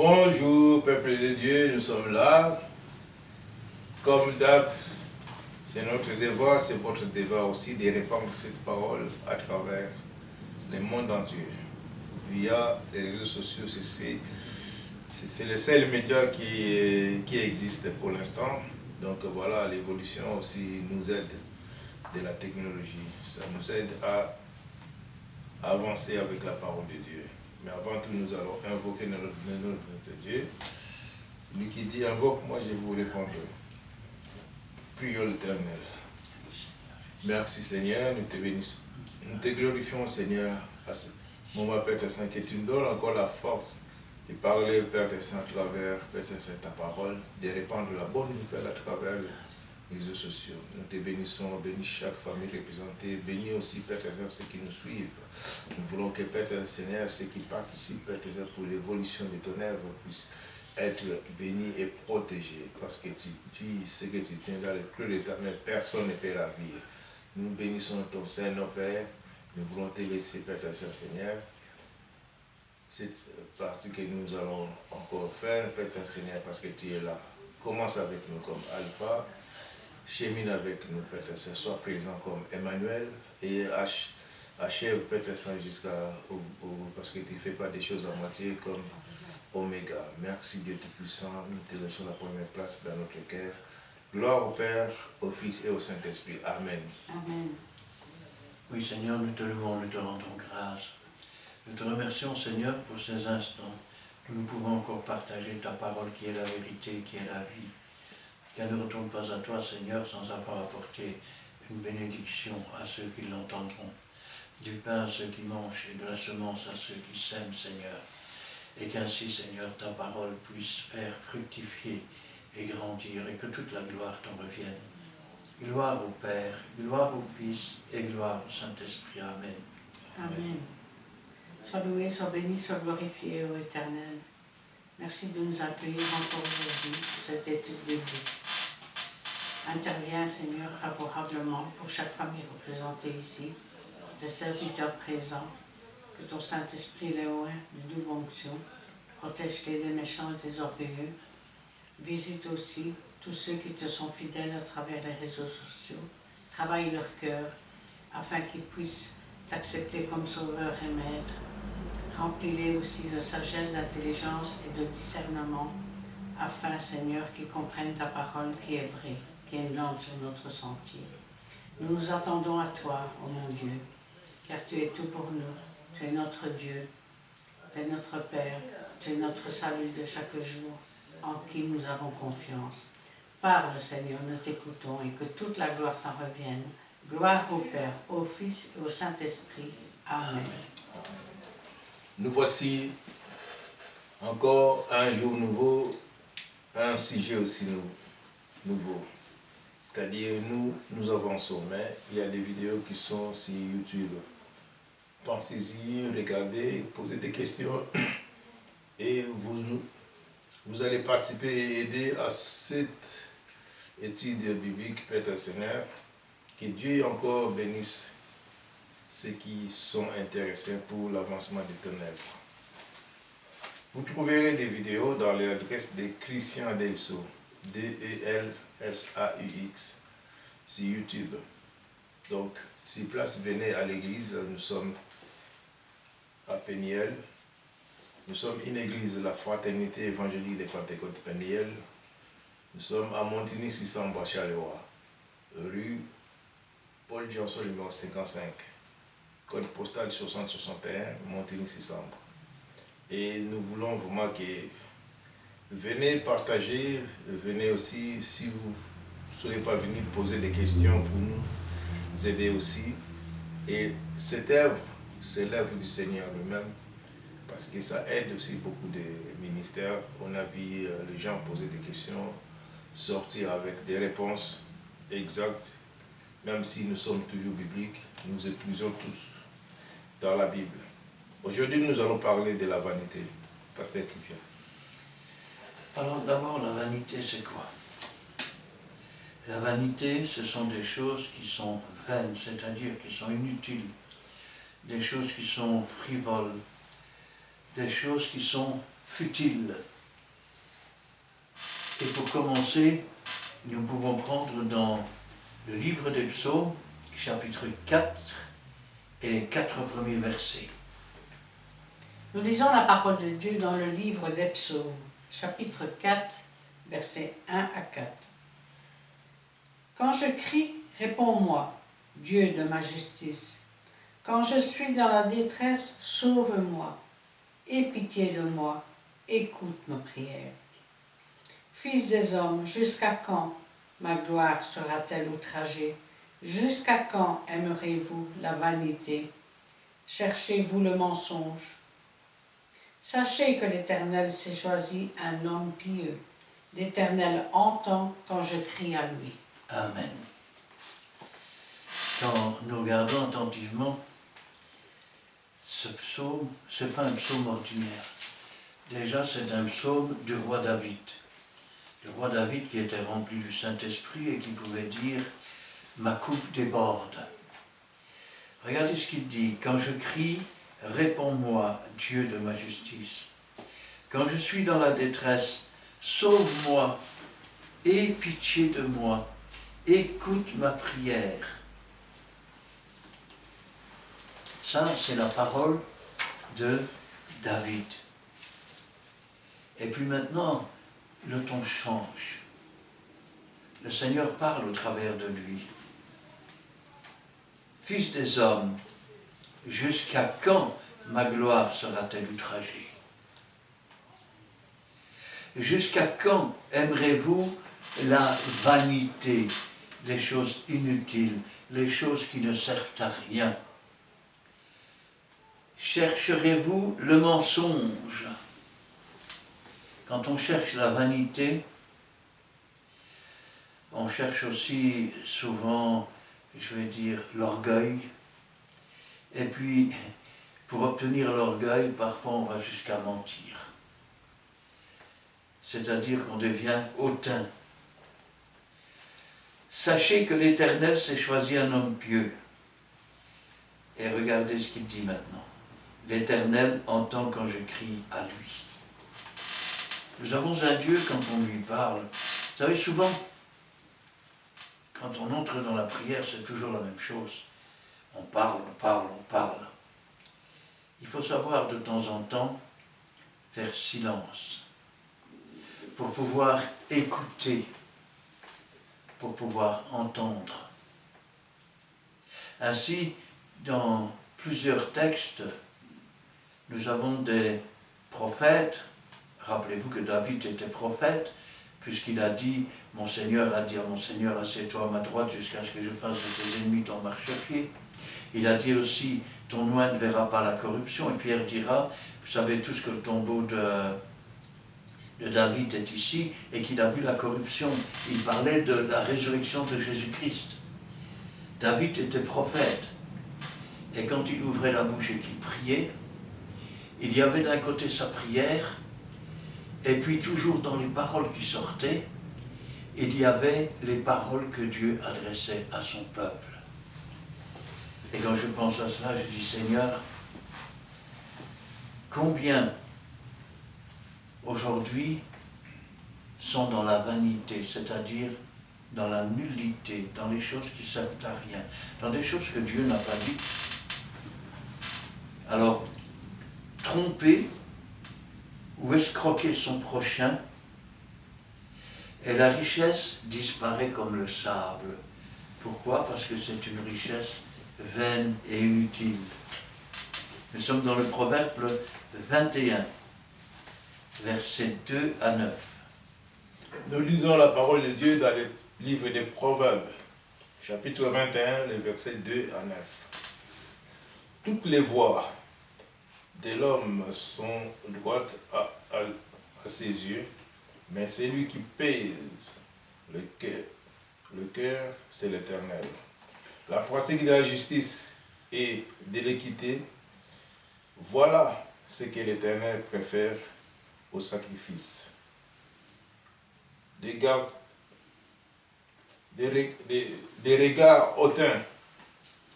Bonjour, peuple de Dieu, nous sommes là. Comme d'hab, c'est notre devoir, c'est votre devoir aussi de répandre cette parole à travers le monde entier. Via les réseaux sociaux, c'est le seul média qui existe pour l'instant. Donc voilà, l'évolution aussi nous aide de la technologie. Ça nous aide à avancer avec la parole de Dieu. Mais avant tout, nous allons invoquer notre Dieu. Lui qui dit, invoque-moi, je vous répondrai. Prions l'Éternel. Merci Seigneur, nous te bénissons. Nous te glorifions Seigneur à ce moment, Père Saint, que tu nous donnes encore la force de parler, Père Saint, à travers, Père Saint, ta parole, de répandre la bonne nouvelle à travers les réseaux sociaux. Nous te bénissons, bénis chaque famille représentée, bénis aussi, Père Saint, ceux qui nous suivent. Nous voulons que, Père Seigneur, ceux qui participent, Père Saint, pour l'évolution de ton œuvre puissent être bénis et protégés, parce que tu dis ce que tu tiens dans le creux de ta main, personne ne peut ravir. Nous bénissons ton Saint, nos Pères. Nous voulons te laisser, Père Seigneur, cette partie que nous allons encore faire, Père Seigneur, parce que tu es là. Commence avec nous comme Alpha, chemine avec nous, Père Seigneur, sois présent comme Emmanuel et achève, Père Seigneur, jusqu'à parce que tu ne fais pas des choses à moitié comme Oméga. Merci Dieu Tout-Puissant, nous te laissons la première place dans notre cœur. Gloire au Père, au Fils et au Saint-Esprit. Amen. Amen. Oui Seigneur, nous te louons, nous te rendons grâce. Nous te remercions Seigneur pour ces instants où nous pouvons encore partager ta parole qui est la vérité, qui est la vie. Qu'elle ne retourne pas à toi Seigneur sans avoir apporté une bénédiction à ceux qui l'entendront. Du pain à ceux qui mangent et de la semence à ceux qui sèment Seigneur. Et qu'ainsi Seigneur ta parole puisse faire fructifier et grandir et que toute la gloire t'en revienne. Gloire au Père, gloire au Fils et gloire au Saint-Esprit. Amen. Amen. Sois loué, sois béni, sois glorifié, ô Éternel. Merci de nous accueillir encore aujourd'hui pour cette étude biblique. Interviens, Seigneur, favorablement pour chaque famille représentée ici, pour tes serviteurs présents, que ton Saint-Esprit les oint de double onction, protège-les des méchants et des orgueilleux. Visite aussi tous ceux qui te sont fidèles à travers les réseaux sociaux. Travaille leur cœur afin qu'ils puissent t'accepter comme sauveur et maître. Remplis-les aussi de sagesse, d'intelligence et de discernement, afin, Seigneur, qu'ils comprennent ta parole qui est vraie, qui est une lampe sur notre sentier. Nous nous attendons à toi, ô mon Dieu, car tu es tout pour nous. Tu es notre Dieu, tu es notre Père, tu es notre salut de chaque jour, en qui nous avons confiance. Parle, Seigneur, nous t'écoutons et que toute la gloire t'en revienne. Gloire au Père, au Fils et au Saint-Esprit. Amen. Nous voici encore un jour nouveau, un sujet aussi nouveau. C'est-à-dire, nous avançons, mais il y a des vidéos qui sont sur YouTube. Pensez-y, regardez, posez des questions et vous allez participer et aider à cette étude biblique, Père Seigneur. Que Dieu encore bénisse ceux qui sont intéressés pour l'avancement de ton œuvre. Vous trouverez des vidéos dans l'adresse de Christian Delso, D-E-L-S-A-U-X, sur YouTube. Donc, sur place, venez à l'église, nous sommes à Péniel. Nous sommes une église de la Fraternité évangélique des Pentecôtes Péniel. Nous sommes à Montigny-600 Charleroi, rue Paul Johnson, numéro 55, code postal 6061, Montigny-600. Et nous voulons vraiment que venez partager, venez aussi, si vous ne serez pas venus poser des questions pour nous aider aussi. Et cette œuvre, c'est l'œuvre du Seigneur lui-même, parce que ça aide aussi beaucoup de ministères. On a vu les gens poser des questions, sortir avec des réponses exactes, même si nous sommes toujours bibliques, nous épuisons tous dans la Bible. Aujourd'hui, nous allons parler de la vanité. Pasteur Christian. Alors d'abord, la vanité, c'est quoi? La vanité, ce sont des choses qui sont vaines, c'est-à-dire qui sont inutiles, des choses qui sont frivoles, des choses qui sont futile. Et pour commencer, nous pouvons prendre dans le livre des psaumes, chapitre 4, et les 4 premiers versets. Nous lisons la parole de Dieu dans le livre des psaumes, chapitre 4, versets 1 à 4. Quand je crie, réponds-moi, Dieu de ma justice. Quand je suis dans la détresse, sauve-moi. Aie pitié de moi, écoute ma prière. Fils des hommes, jusqu'à quand ma gloire sera-t-elle outragée? Jusqu'à quand aimerez-vous la vanité? Cherchez-vous le mensonge? Sachez que l'Éternel s'est choisi un homme pieux. L'Éternel entend quand je crie à lui. Amen. Quand nous regardons attentivement ce psaume, ce n'est pas un psaume ordinaire. Déjà, c'est un psaume du roi David. Le roi David qui était rempli du Saint-Esprit et qui pouvait dire « Ma coupe déborde ». Regardez ce qu'il dit. « Quand je crie, réponds-moi, Dieu de ma justice. Quand je suis dans la détresse, sauve-moi, aie pitié de moi, écoute ma prière. » Ça, c'est la parole de David. Et puis maintenant, le ton change. Le Seigneur parle au travers de lui. Fils des hommes, jusqu'à quand ma gloire sera-t-elle outragée? Jusqu'à quand aimerez-vous la vanité, les choses inutiles, les choses qui ne servent à rien? Chercherez-vous le mensonge? Quand on cherche la vanité, on cherche aussi souvent, je vais dire, l'orgueil. Et puis, pour obtenir l'orgueil, parfois on va jusqu'à mentir. C'est-à-dire qu'on devient hautain. Sachez que l'Éternel s'est choisi un homme pieux. Et regardez ce qu'il dit maintenant. L'Éternel entend quand je crie à lui. Nous avons un Dieu quand on lui parle. Vous savez, souvent, quand on entre dans la prière, c'est toujours la même chose. On parle, on parle, on parle. Il faut savoir de temps en temps faire silence pour pouvoir écouter, pour pouvoir entendre. Ainsi, dans plusieurs textes, nous avons des prophètes. Rappelez-vous que David était prophète, puisqu'il a dit, mon Seigneur a dit à mon Seigneur, assieds-toi à ma droite jusqu'à ce que je fasse de tes ennemis ton marchepied. Il a dit aussi, ton oint ne verra pas la corruption. Et Pierre dira, vous savez tous que le tombeau de David est ici, et qu'il a vu la corruption. Il parlait de la résurrection de Jésus-Christ. David était prophète. Et quand il ouvrait la bouche et qu'il priait, il y avait d'un côté sa prière, et puis toujours dans les paroles qui sortaient, il y avait les paroles que Dieu adressait à son peuple. Et quand je pense à cela, je dis, Seigneur, combien aujourd'hui sont dans la vanité, c'est-à-dire dans la nullité, dans les choses qui ne servent à rien, dans des choses que Dieu n'a pas dites. Alors, tromper ou escroquer son prochain, et la richesse disparaît comme le sable. Pourquoi? Parce que c'est une richesse vaine et inutile. Nous sommes dans le Proverbe 21, versets 2 à 9. Nous lisons la parole de Dieu dans le livre des Proverbes, chapitre 21, les versets 2 à 9. Toutes les voies de l'homme sont droites à ses yeux, mais celui qui pèse le cœur, c'est l'Éternel. La pratique de la justice et de l'équité, voilà ce que l'Éternel préfère au sacrifice. Des regards hautains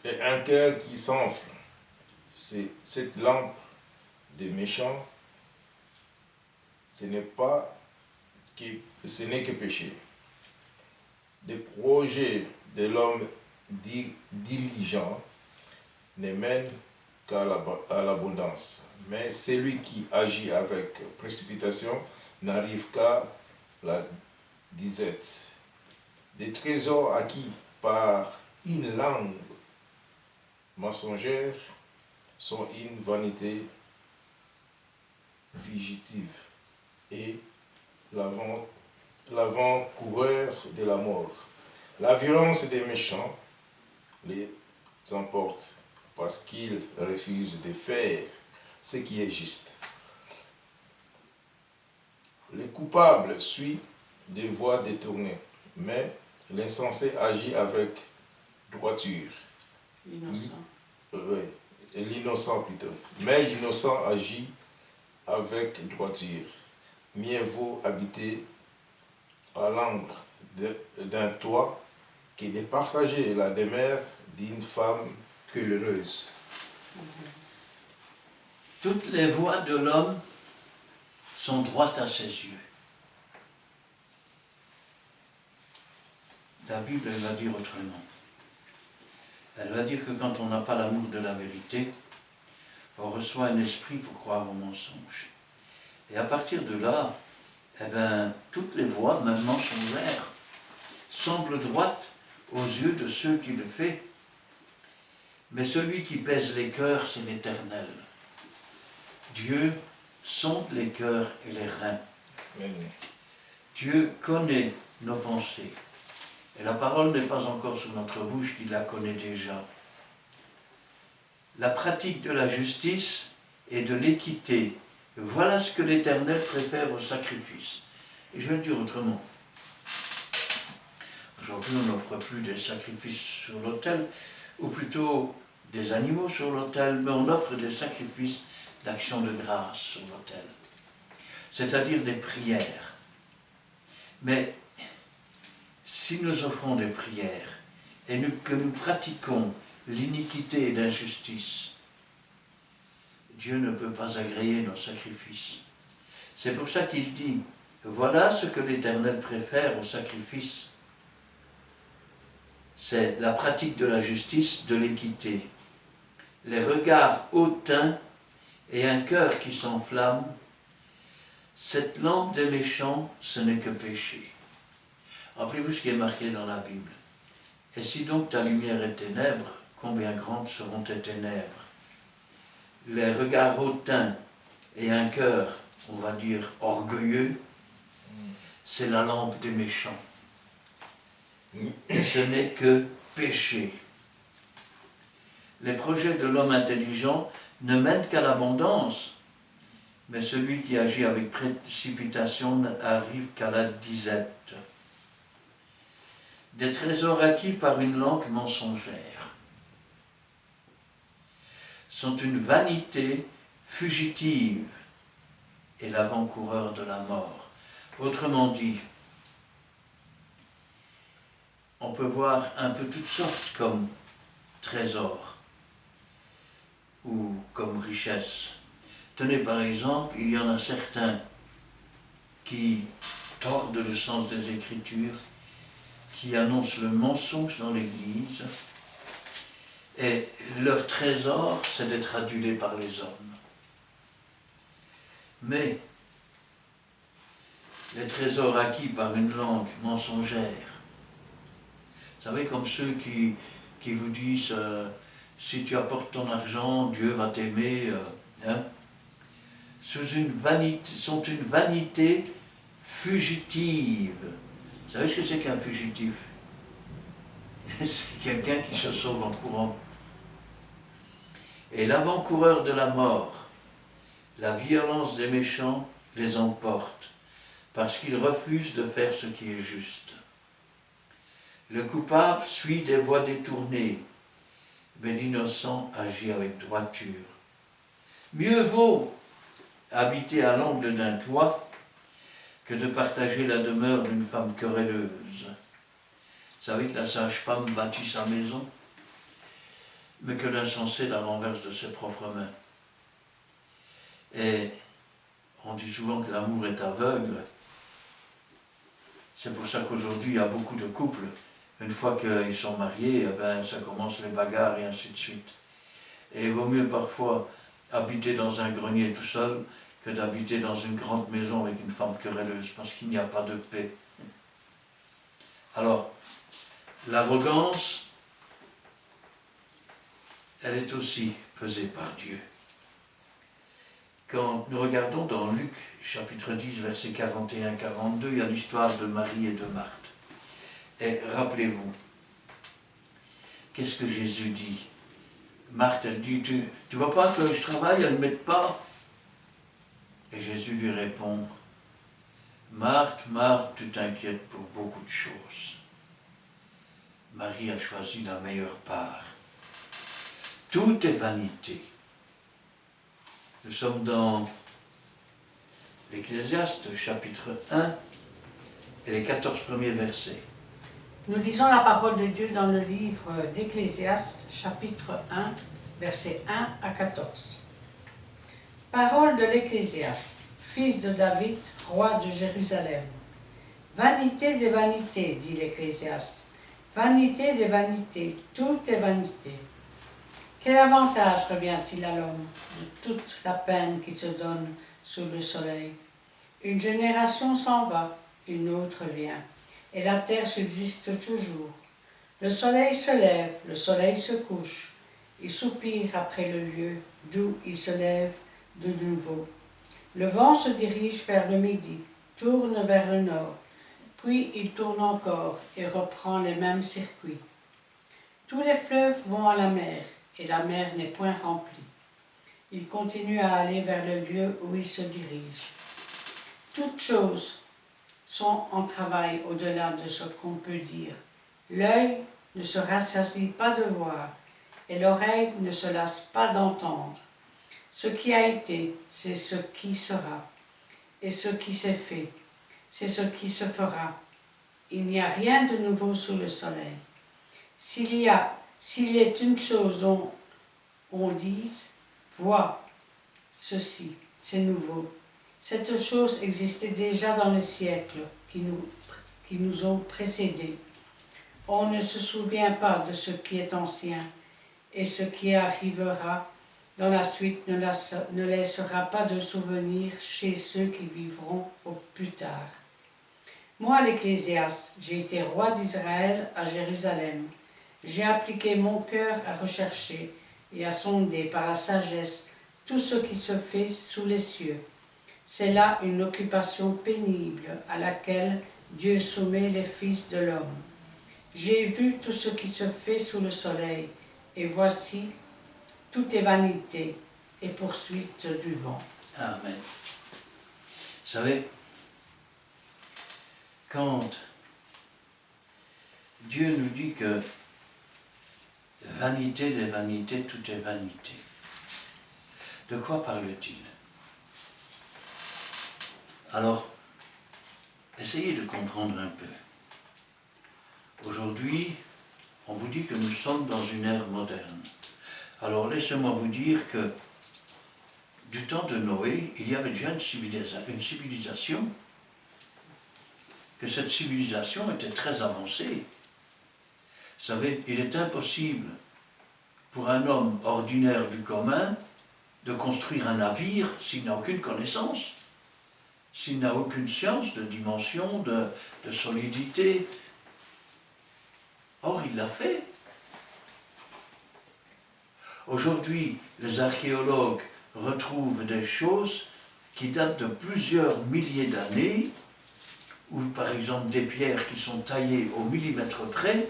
et un cœur qui s'enfle, c'est cette lampe des méchants ce n'est que péché. Des projets de l'homme diligent ne mènent qu'à l'abondance. Mais celui qui agit avec précipitation n'arrive qu'à la disette. Des trésors acquis par une langue mensongère sont une vanité fugitive et l'avant-coureur de la mort. La violence des méchants les emporte parce qu'ils refusent de faire ce qui est juste. Le coupable suit des voies détournées, mais l'insensé agit avec droiture. L'innocent. Oui, l'innocent plutôt. Mais l'innocent agit avec droiture. Mieux vaut habiter à l'angle d'un toit que de partager la demeure d'une femme querelleuse. Toutes les voies de l'homme sont droites à ses yeux. La Bible, elle va dire autrement. Elle va dire que quand on n'a pas l'amour de la vérité, on reçoit un esprit pour croire au mensonge. Et à partir de là, eh ben, toutes les voies, même mensongères, semblent droites aux yeux de ceux qui le font. Mais celui qui pèse les cœurs, c'est l'Éternel. Dieu sonde les cœurs et les reins. Dieu connaît nos pensées. Et la parole n'est pas encore sur notre bouche, qu'il la connaît déjà. La pratique de la justice et de l'équité, voilà ce que l'Éternel préfère au sacrifice. Et je vais le dire autrement. Aujourd'hui, on n'offre plus des sacrifices sur l'autel, ou plutôt des animaux sur l'autel, mais on offre des sacrifices d'action de grâce sur l'autel. C'est-à-dire des prières. Mais si nous offrons des prières et que nous pratiquons l'iniquité et l'injustice, Dieu ne peut pas agréer nos sacrifices. C'est pour ça qu'il dit, voilà ce que l'Éternel préfère au sacrifice. C'est la pratique de la justice, de l'équité. Les regards hautains et un cœur qui s'enflamme. Cette lampe des méchants, ce n'est que péché. Rappelez-vous ce qui est marqué dans la Bible. Et si donc ta lumière est ténèbre, combien grandes seront tes ténèbres? Les regards hautains et un cœur, on va dire, orgueilleux, c'est la lampe des méchants. Et ce n'est que péché. Les projets de l'homme intelligent ne mènent qu'à l'abondance, mais celui qui agit avec précipitation n'arrive qu'à la disette. Des trésors acquis par une langue mensongère sont une vanité fugitive et l'avant-coureur de la mort. Autrement dit, on peut voir un peu toutes sortes comme trésors ou comme richesse. Tenez par exemple, il y en a certains qui tordent le sens des Écritures, qui annoncent le mensonge dans l'Église, et leur trésor, c'est d'être adulé par les hommes. Mais les trésors acquis par une langue mensongère, vous savez, comme ceux qui vous disent si tu apportes ton argent, Dieu va t'aimer, sont une vanité fugitive. Vous savez ce que c'est qu'un fugitif? C'est quelqu'un qui se sauve en courant. Et l'avant-coureur de la mort, la violence des méchants les emporte, parce qu'ils refusent de faire ce qui est juste. Le coupable suit des voies détournées, mais l'innocent agit avec droiture. Mieux vaut habiter à l'angle d'un toit que de partager la demeure d'une femme querelleuse. Vous savez que la sage-femme bâtit sa maison, mais que l'insensé la renverse de ses propres mains. Et On dit souvent que l'amour est aveugle. C'est pour ça qu'aujourd'hui, il y a beaucoup de couples. Une fois qu'ils sont mariés, eh ben, ça commence les bagarres et ainsi de suite. Et il vaut mieux parfois habiter dans un grenier tout seul que d'habiter dans une grande maison avec une femme querelleuse, parce qu'il n'y a pas de paix. Alors, l'arrogance, elle est aussi pesée par Dieu. Quand nous regardons dans Luc, chapitre 10, versets 41-42, il y a l'histoire de Marie et de Marthe. Et rappelez-vous, qu'est-ce que Jésus dit? Marthe, elle dit, tu vois pas que je travaille, elle ne m'aide pas? Et Jésus lui répond, Marthe, Marthe, tu t'inquiètes pour beaucoup de choses. Marie a choisi la meilleure part. Tout est vanité. Nous sommes dans l'Ecclésiaste, chapitre 1, et les 14 premiers versets. Nous lisons la parole de Dieu dans le livre d'Ecclésiaste, chapitre 1, versets 1 à 14. Parole de l'Ecclésiaste, fils de David, roi de Jérusalem. Vanité des vanités, dit l'Ecclésiaste. Vanité des vanités, tout est vanité. Quel avantage revient-il à l'homme de toute la peine qui se donne sous le soleil? Une génération s'en va, une autre vient, et la terre subsiste toujours. Le soleil se lève, le soleil se couche, il soupire après le lieu d'où il se lève de nouveau. Le vent se dirige vers le midi, tourne vers le nord, puis il tourne encore et reprend les mêmes circuits. Tous les fleuves vont à la mer, et la mer n'est point remplie. Il continue à aller vers le lieu où il se dirige. Toutes choses sont en travail au-delà de ce qu'on peut dire. L'œil ne se rassasie pas de voir, et l'oreille ne se lasse pas d'entendre. Ce qui a été, c'est ce qui sera, et ce qui s'est fait, c'est ce qui se fera. Il n'y a rien de nouveau sous le soleil. S'il est une chose dont on dise, vois, ceci, c'est nouveau. Cette chose existait déjà dans les siècles qui nous ont précédés. On ne se souvient pas de ce qui est ancien, et ce qui arrivera dans la suite ne laissera pas de souvenir chez ceux qui vivront au plus tard. Moi, l'Ecclésiaste, j'ai été roi d'Israël à Jérusalem. J'ai appliqué mon cœur à rechercher et à sonder par la sagesse tout ce qui se fait sous les cieux. C'est là une occupation pénible à laquelle Dieu soumet les fils de l'homme. J'ai vu tout ce qui se fait sous le soleil, et voici, tout est vanité et poursuite du vent. Amen. Vous savez, quand Dieu nous dit que vanité des vanités, tout est vanité, de quoi parle-t-il? Alors, essayez de comprendre un peu. Aujourd'hui, on vous dit que nous sommes dans une ère moderne. Alors laissez-moi vous dire que du temps de Noé, il y avait déjà une civilisation, que cette civilisation était très avancée. Vous savez, il est impossible pour un homme ordinaire du commun de construire un navire s'il n'a aucune connaissance, s'il n'a aucune science de dimension, de solidité. Or, il l'a fait. Aujourd'hui, les archéologues retrouvent des choses qui datent de plusieurs milliers d'années, ou par exemple des pierres qui sont taillées au millimètre près.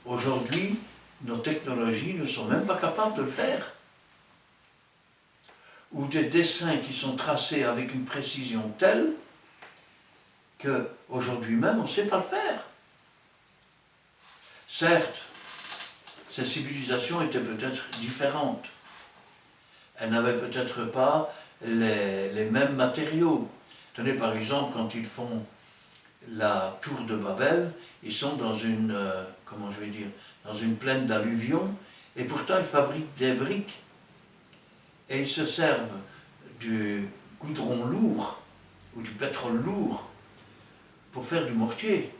Aujourd'hui, nos technologies ne sont même pas capables de le faire. Ou des dessins qui sont tracés avec une précision telle qu'aujourd'hui même on ne sait pas le faire. Certes, ces civilisations étaient peut-être différentes. Elles n'avaient peut-être pas les mêmes matériaux. Tenez par exemple, quand ils font la tour de Babel, ils sont dans une, dans une plaine d'alluvions, et pourtant ils fabriquent des briques. Et ils se servent goudron lourd ou du pétrole lourd pour faire du mortier.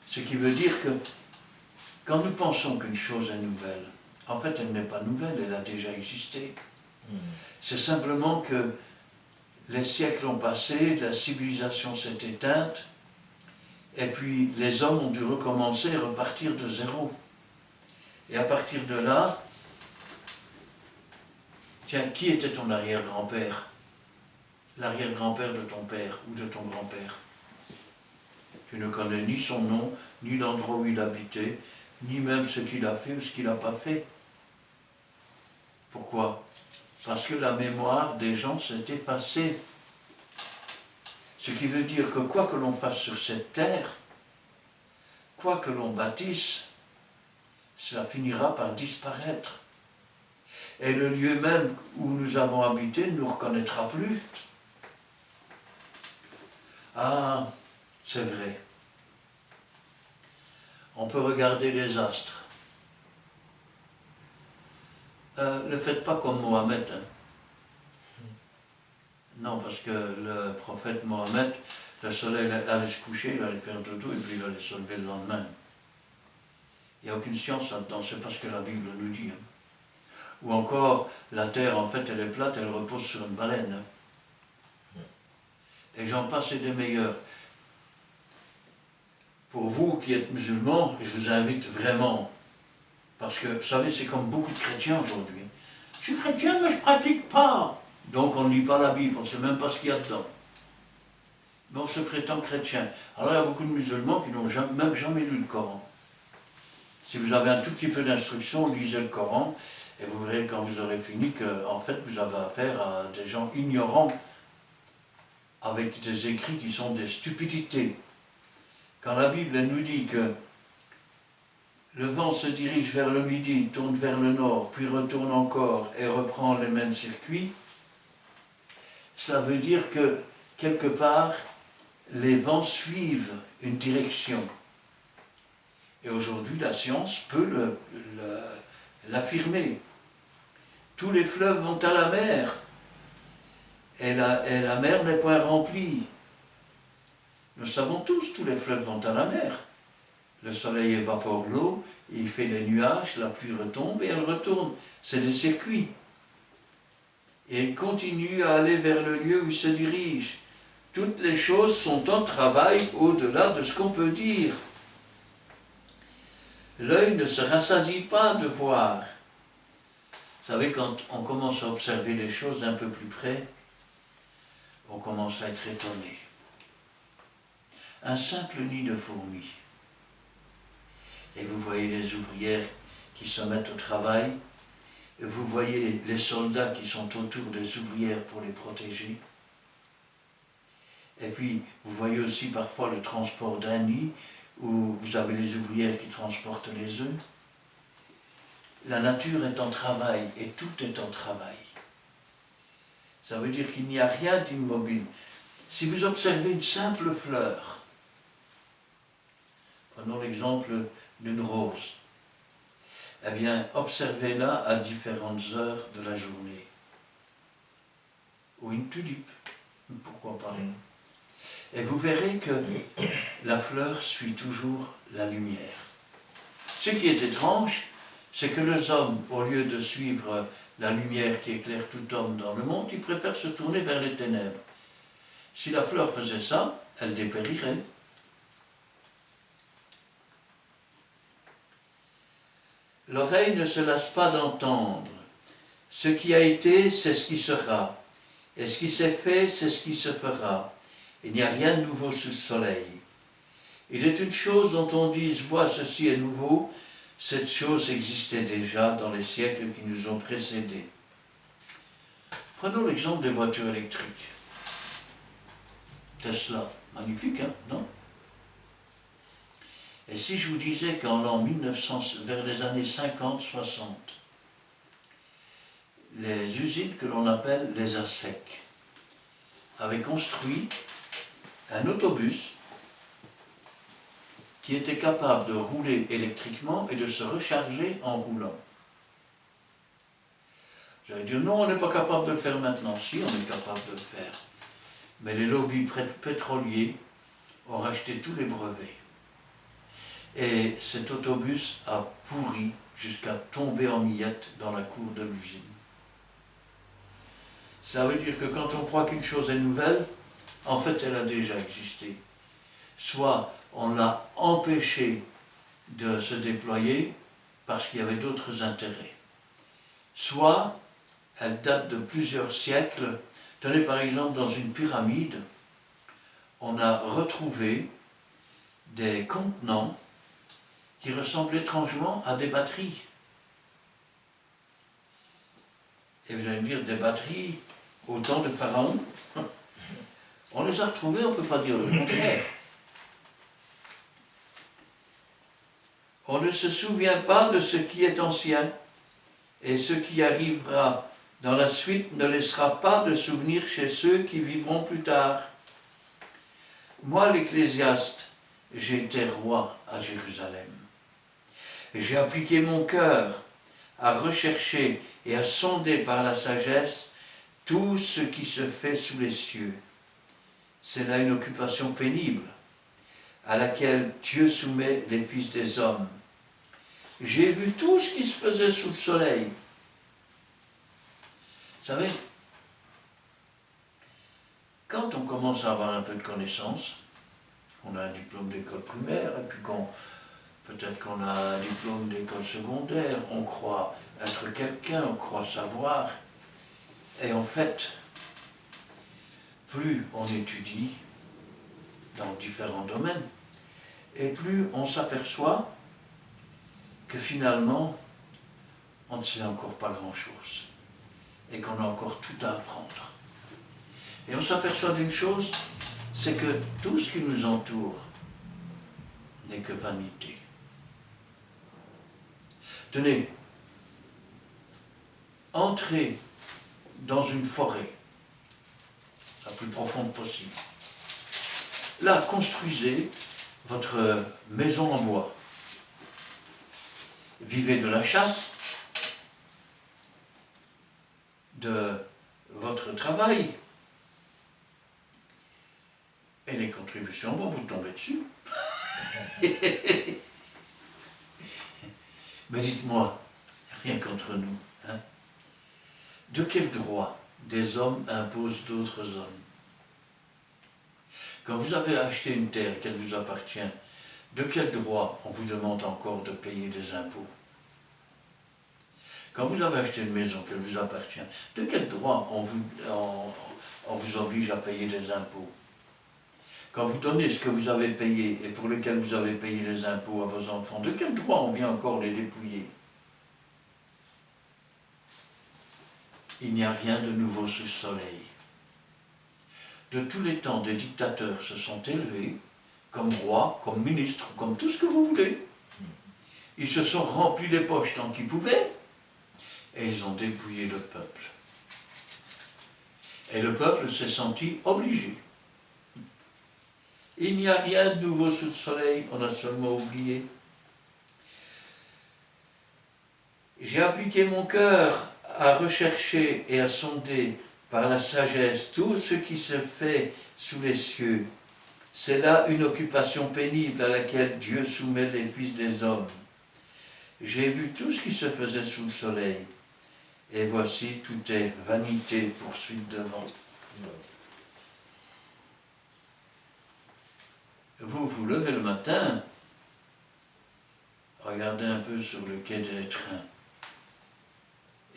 Ce qui veut dire que quand nous pensons qu'une chose est nouvelle, en fait elle n'est pas nouvelle, elle a déjà existé. C'est simplement que les siècles ont passé, la civilisation s'est éteinte, et puis les hommes ont dû recommencer et repartir de zéro. Et à partir de là, tiens, qui était ton arrière-grand-père? L'arrière-grand-père de ton père ou de ton grand-père? Tu ne connais ni son nom, ni l'endroit où il habitait, ni même ce qu'il a fait ou ce qu'il n'a pas fait. Pourquoi? Parce que la mémoire des gens s'est effacée. Ce qui veut dire que quoi que l'on fasse sur cette terre, quoi que l'on bâtisse, ça finira par disparaître. Et le lieu même où nous avons habité ne nous reconnaîtra plus. Ah, c'est vrai. On peut regarder les astres. Ne faites pas comme Mohamed. Non, parce que le prophète Mohamed, le soleil allait se coucher, il allait faire dodo et puis il allait se lever le lendemain. Il n'y a aucune science là-dedans, c'est pas ce que la Bible nous dit. Ou encore, la terre, en fait, elle est plate, elle repose sur une baleine. Et j'en passe et des meilleurs. Pour vous qui êtes musulmans, je vous invite vraiment, parce que, vous savez, c'est comme beaucoup de chrétiens aujourd'hui. Je suis chrétien, mais je ne pratique pas. Donc on ne lit pas la Bible, on ne sait même pas ce qu'il y a dedans. Mais on se prétend chrétien. Alors il y a beaucoup de musulmans qui n'ont même jamais lu le Coran. Si vous avez un tout petit peu d'instruction, lisez le Coran, et vous verrez quand vous aurez fini que, en fait, vous avez affaire à des gens ignorants, avec des écrits qui sont des stupidités. Quand la Bible elle nous dit que le vent se dirige vers le midi, tourne vers le nord, puis retourne encore et reprend les mêmes circuits, ça veut dire que, quelque part, les vents suivent une direction. Et aujourd'hui, la science peut l'affirmer. Tous les fleuves vont à la mer, et la mer n'est point remplie. Nous savons tous les fleuves vont à la mer. Le soleil évapore l'eau, il fait les nuages, la pluie retombe et elle retourne. C'est des circuits. Et il continue à aller vers le lieu où il se dirige. Toutes les choses sont en travail au-delà de ce qu'on peut dire. L'œil ne se rassasie pas de voir. Vous savez, quand on commence à observer les choses d'un peu plus près, on commence à être étonné. Un simple nid de fourmis. Et vous voyez les ouvrières qui se mettent au travail, et vous voyez les soldats qui sont autour des ouvrières pour les protéger. Et puis, vous voyez aussi parfois le transport d'un nid, où vous avez les ouvrières qui transportent les œufs. La nature est en travail, et tout est en travail. Ça veut dire qu'il n'y a rien d'immobile. Si vous observez une simple fleur, prenons l'exemple d'une rose, eh bien, observez-la à différentes heures de la journée. Ou une tulipe, pourquoi pas. Et vous verrez que la fleur suit toujours la lumière. Ce qui est étrange, c'est que les hommes, au lieu de suivre la lumière qui éclaire tout homme dans le monde, ils préfèrent se tourner vers les ténèbres. Si la fleur faisait ça, elle dépérirait. L'oreille ne se lasse pas d'entendre. Ce qui a été, c'est ce qui sera. Et ce qui s'est fait, c'est ce qui se fera. Il n'y a rien de nouveau sous le soleil. Il est une chose dont on dise, vois, ceci est nouveau. Cette chose existait déjà dans les siècles qui nous ont précédés. Prenons l'exemple des voitures électriques. Tesla, magnifique, hein, non? Et si je vous disais qu'en l'an 1900, vers les années 50-60, les usines que l'on appelle les ASEC avaient construit un autobus qui était capable de rouler électriquement et de se recharger en roulant. Vous allez dire, non, on n'est pas capable de le faire maintenant. Si, on est capable de le faire. Mais les lobbies pétroliers ont racheté tous les brevets. Et cet autobus a pourri jusqu'à tomber en miettes dans la cour de l'usine. Ça veut dire que quand on croit qu'une chose est nouvelle, en fait, elle a déjà existé. Soit on l'a empêchée de se déployer parce qu'il y avait d'autres intérêts. Soit elle date de plusieurs siècles. Tenez par exemple dans une pyramide, on a retrouvé des contenants qui ressemblent étrangement à des batteries. Et vous allez me dire, des batteries au temps de Pharaon, on les a retrouvées, on ne peut pas dire le contraire. On ne se souvient pas de ce qui est ancien, et ce qui arrivera dans la suite ne laissera pas de souvenir chez ceux qui vivront plus tard. Moi, l'Ecclésiaste, j'ai été roi à Jérusalem. J'ai appliqué mon cœur à rechercher et à sonder par la sagesse tout ce qui se fait sous les cieux. C'est là une occupation pénible à laquelle Dieu soumet les fils des hommes. J'ai vu tout ce qui se faisait sous le soleil. Vous savez, quand on commence à avoir un peu de connaissances, on a un diplôme d'école primaire, et puis peut-être qu'on a un diplôme d'école secondaire, on croit être quelqu'un, on croit savoir, et en fait, plus on étudie dans différents domaines, et plus on s'aperçoit que finalement, on ne sait encore pas grand-chose, et qu'on a encore tout à apprendre. Et on s'aperçoit d'une chose, c'est que tout ce qui nous entoure n'est que vanité. Tenez, entrez dans une forêt, la plus profonde possible. Là, construisez votre maison en bois. Vivez de la chasse, de votre travail, et les contributions vont vous tomber dessus. Mais dites-moi, rien qu'entre nous, hein, de quel droit des hommes imposent d'autres hommes? Quand vous avez acheté une terre qu'elle vous appartient, de quel droit on vous demande encore de payer des impôts? Quand vous avez acheté une maison qu'elle vous appartient, de quel droit on vous oblige à payer des impôts? Quand vous donnez ce que vous avez payé et pour lequel vous avez payé les impôts à vos enfants, de quel droit on vient encore les dépouiller? Il n'y a rien de nouveau sous le soleil. De tous les temps, des dictateurs se sont élevés, comme rois, comme ministres, comme tout ce que vous voulez. Ils se sont remplis les poches tant qu'ils pouvaient, et ils ont dépouillé le peuple. Et le peuple s'est senti obligé. Il n'y a rien de nouveau sous le soleil, on a seulement oublié. J'ai appliqué mon cœur à rechercher et à sonder par la sagesse tout ce qui se fait sous les cieux. C'est là une occupation pénible à laquelle Dieu soumet les fils des hommes. J'ai vu tout ce qui se faisait sous le soleil, et voici tout est vanité, poursuite de vent. Vous vous levez le matin, regardez un peu sur le quai des trains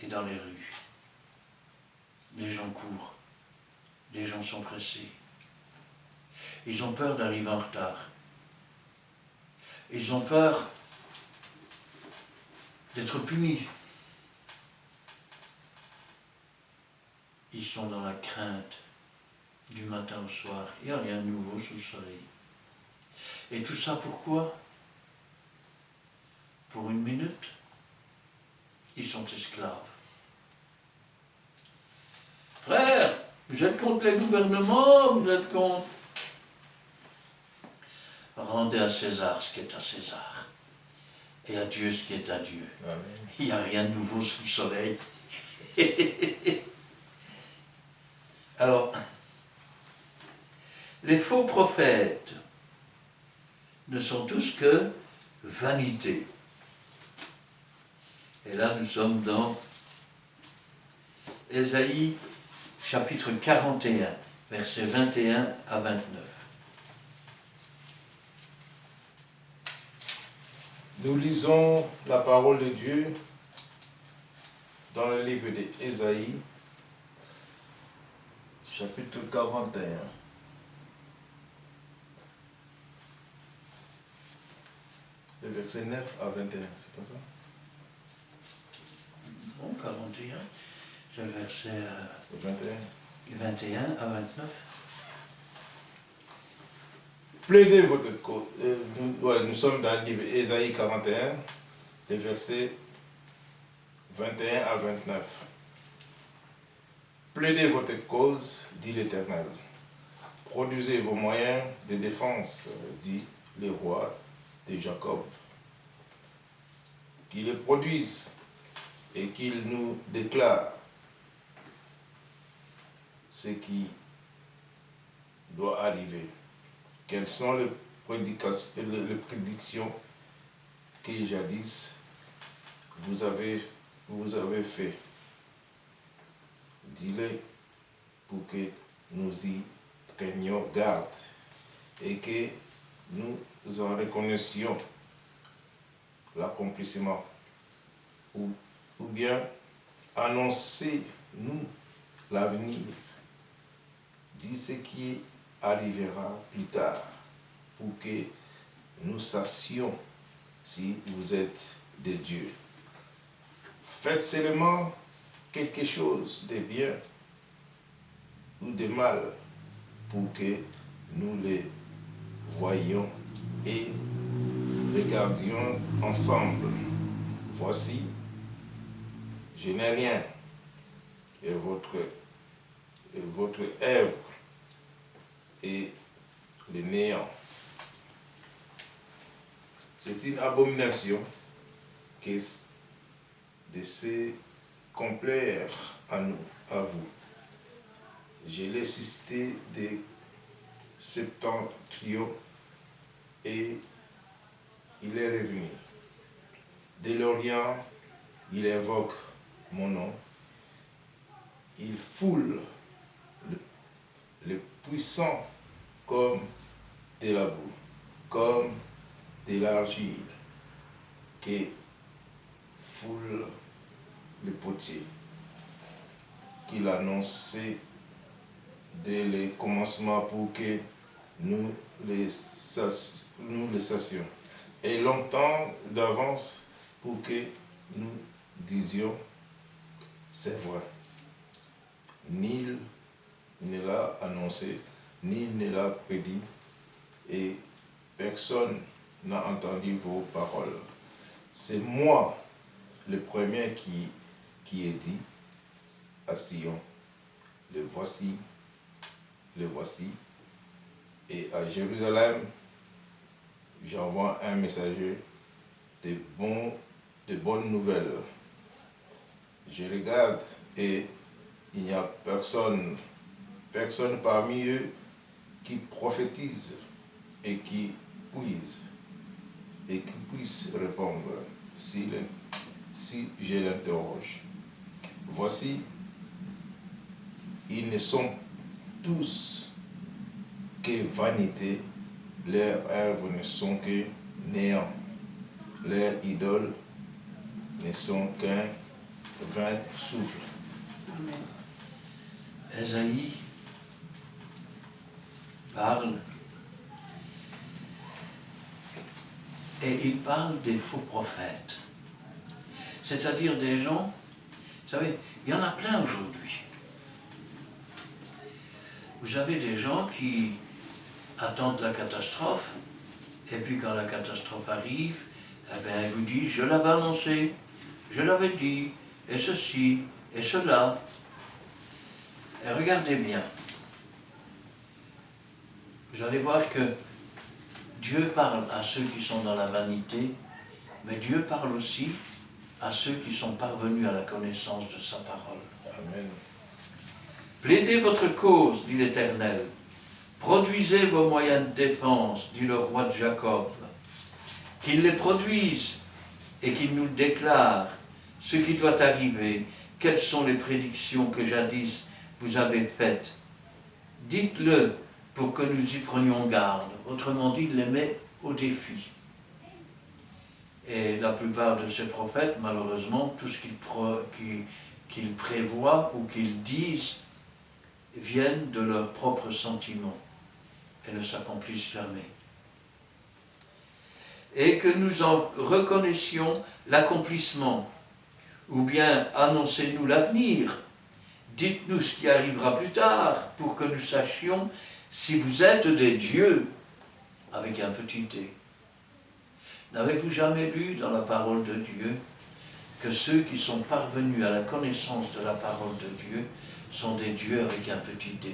et dans les rues. Les gens courent, les gens sont pressés. Ils ont peur d'arriver en retard. Ils ont peur d'être punis. Ils sont dans la crainte du matin au soir. Il n'y a rien de nouveau sous le soleil. Et tout ça pourquoi? Pour une minute, ils sont esclaves. Frère, vous êtes contre les gouvernements, vous êtes contre... Rendez à César ce qui est à César, et à Dieu ce qui est à Dieu. Amen. Il n'y a rien de nouveau sous le soleil. Alors, les faux prophètes ne sont tous que vanité. Et là, nous sommes dans Ésaïe, chapitre 41, versets 21 à 29. Nous lisons la parole de Dieu dans le livre d'Ésaïe, chapitre 41. Le verset 9 à 21, c'est pas ça? Bon, 41, c'est le verset 21 à 29. Plaidez votre cause. Nous sommes dans le livre Ésaïe 41, les versets 21 à 29. Plaidez votre cause, dit l'Éternel. Produisez vos moyens de défense, dit le roi de Jacob. Qu'il les produise et qu'il nous déclare ce qui doit arriver. Quelles sont les prédictions que jadis vous avez fait. Dis-le pour que nous y prenions garde et que nous en reconnaissions l'accomplissement. Ou bien annoncez-nous l'avenir. Dis ce qui arrivera plus tard pour que nous sachions si vous êtes de Dieu. Faites seulement quelque chose de bien ou de mal pour que nous les voyions et regardions ensemble. Voici, je n'ai rien et votre œuvre est le néant. C'est une abomination que de se complaire à nous, à vous. Je l'ai cité de septentrion et il est revenu. De l'Orient, il invoque mon nom. Il foule le puissant comme de la boue, comme de l'argile que foule le potier, qu'il annonçait dès le commencement pour que nous les sachions, et longtemps d'avance pour que nous disions c'est vrai. Nul ne l'a annoncé, nul ne l'a prédit, et personne n'a entendu vos paroles. C'est moi, le premier qui ai dit à Sion, le voici, et à Jérusalem, j'envoie un messager de bonnes nouvelles. Je regarde et il n'y a personne parmi eux qui prophétise et qui puisse répondre si je l'interroge. Voici, ils ne sont tous que vanité, leurs œuvres ne sont que néant, leurs idoles ne sont qu'un vain souffle. Amen. Ésaïe parle, et il parle des faux prophètes, c'est-à-dire des gens, vous savez, il y en a plein aujourd'hui. Vous avez des gens qui attendent la catastrophe, et puis quand la catastrophe arrive, eh bien, ils vous disent, je l'avais annoncé, je l'avais dit, et ceci, et cela. Et regardez bien. Vous allez voir que Dieu parle à ceux qui sont dans la vanité, mais Dieu parle aussi à ceux qui sont parvenus à la connaissance de sa parole. Amen. Plaidez votre cause, dit l'Éternel. Produisez vos moyens de défense, dit le roi de Jacob. Qu'il les produise et qu'il nous déclare ce qui doit arriver. Quelles sont les prédictions que jadis vous avez faites? Dites-le pour que nous y prenions garde. Autrement dit, il les met au défi. Et la plupart de ces prophètes, malheureusement, tout ce qu'ils prévoient ou qu'ils disent viennent de leurs propres sentiments et ne s'accomplissent jamais. Et que nous en reconnaissions l'accomplissement, ou bien annoncez-nous l'avenir, dites-nous ce qui arrivera plus tard, pour que nous sachions si vous êtes des dieux, avec un petit d. N'avez-vous jamais lu dans la parole de Dieu que ceux qui sont parvenus à la connaissance de la parole de Dieu sont des dieux avec un petit d?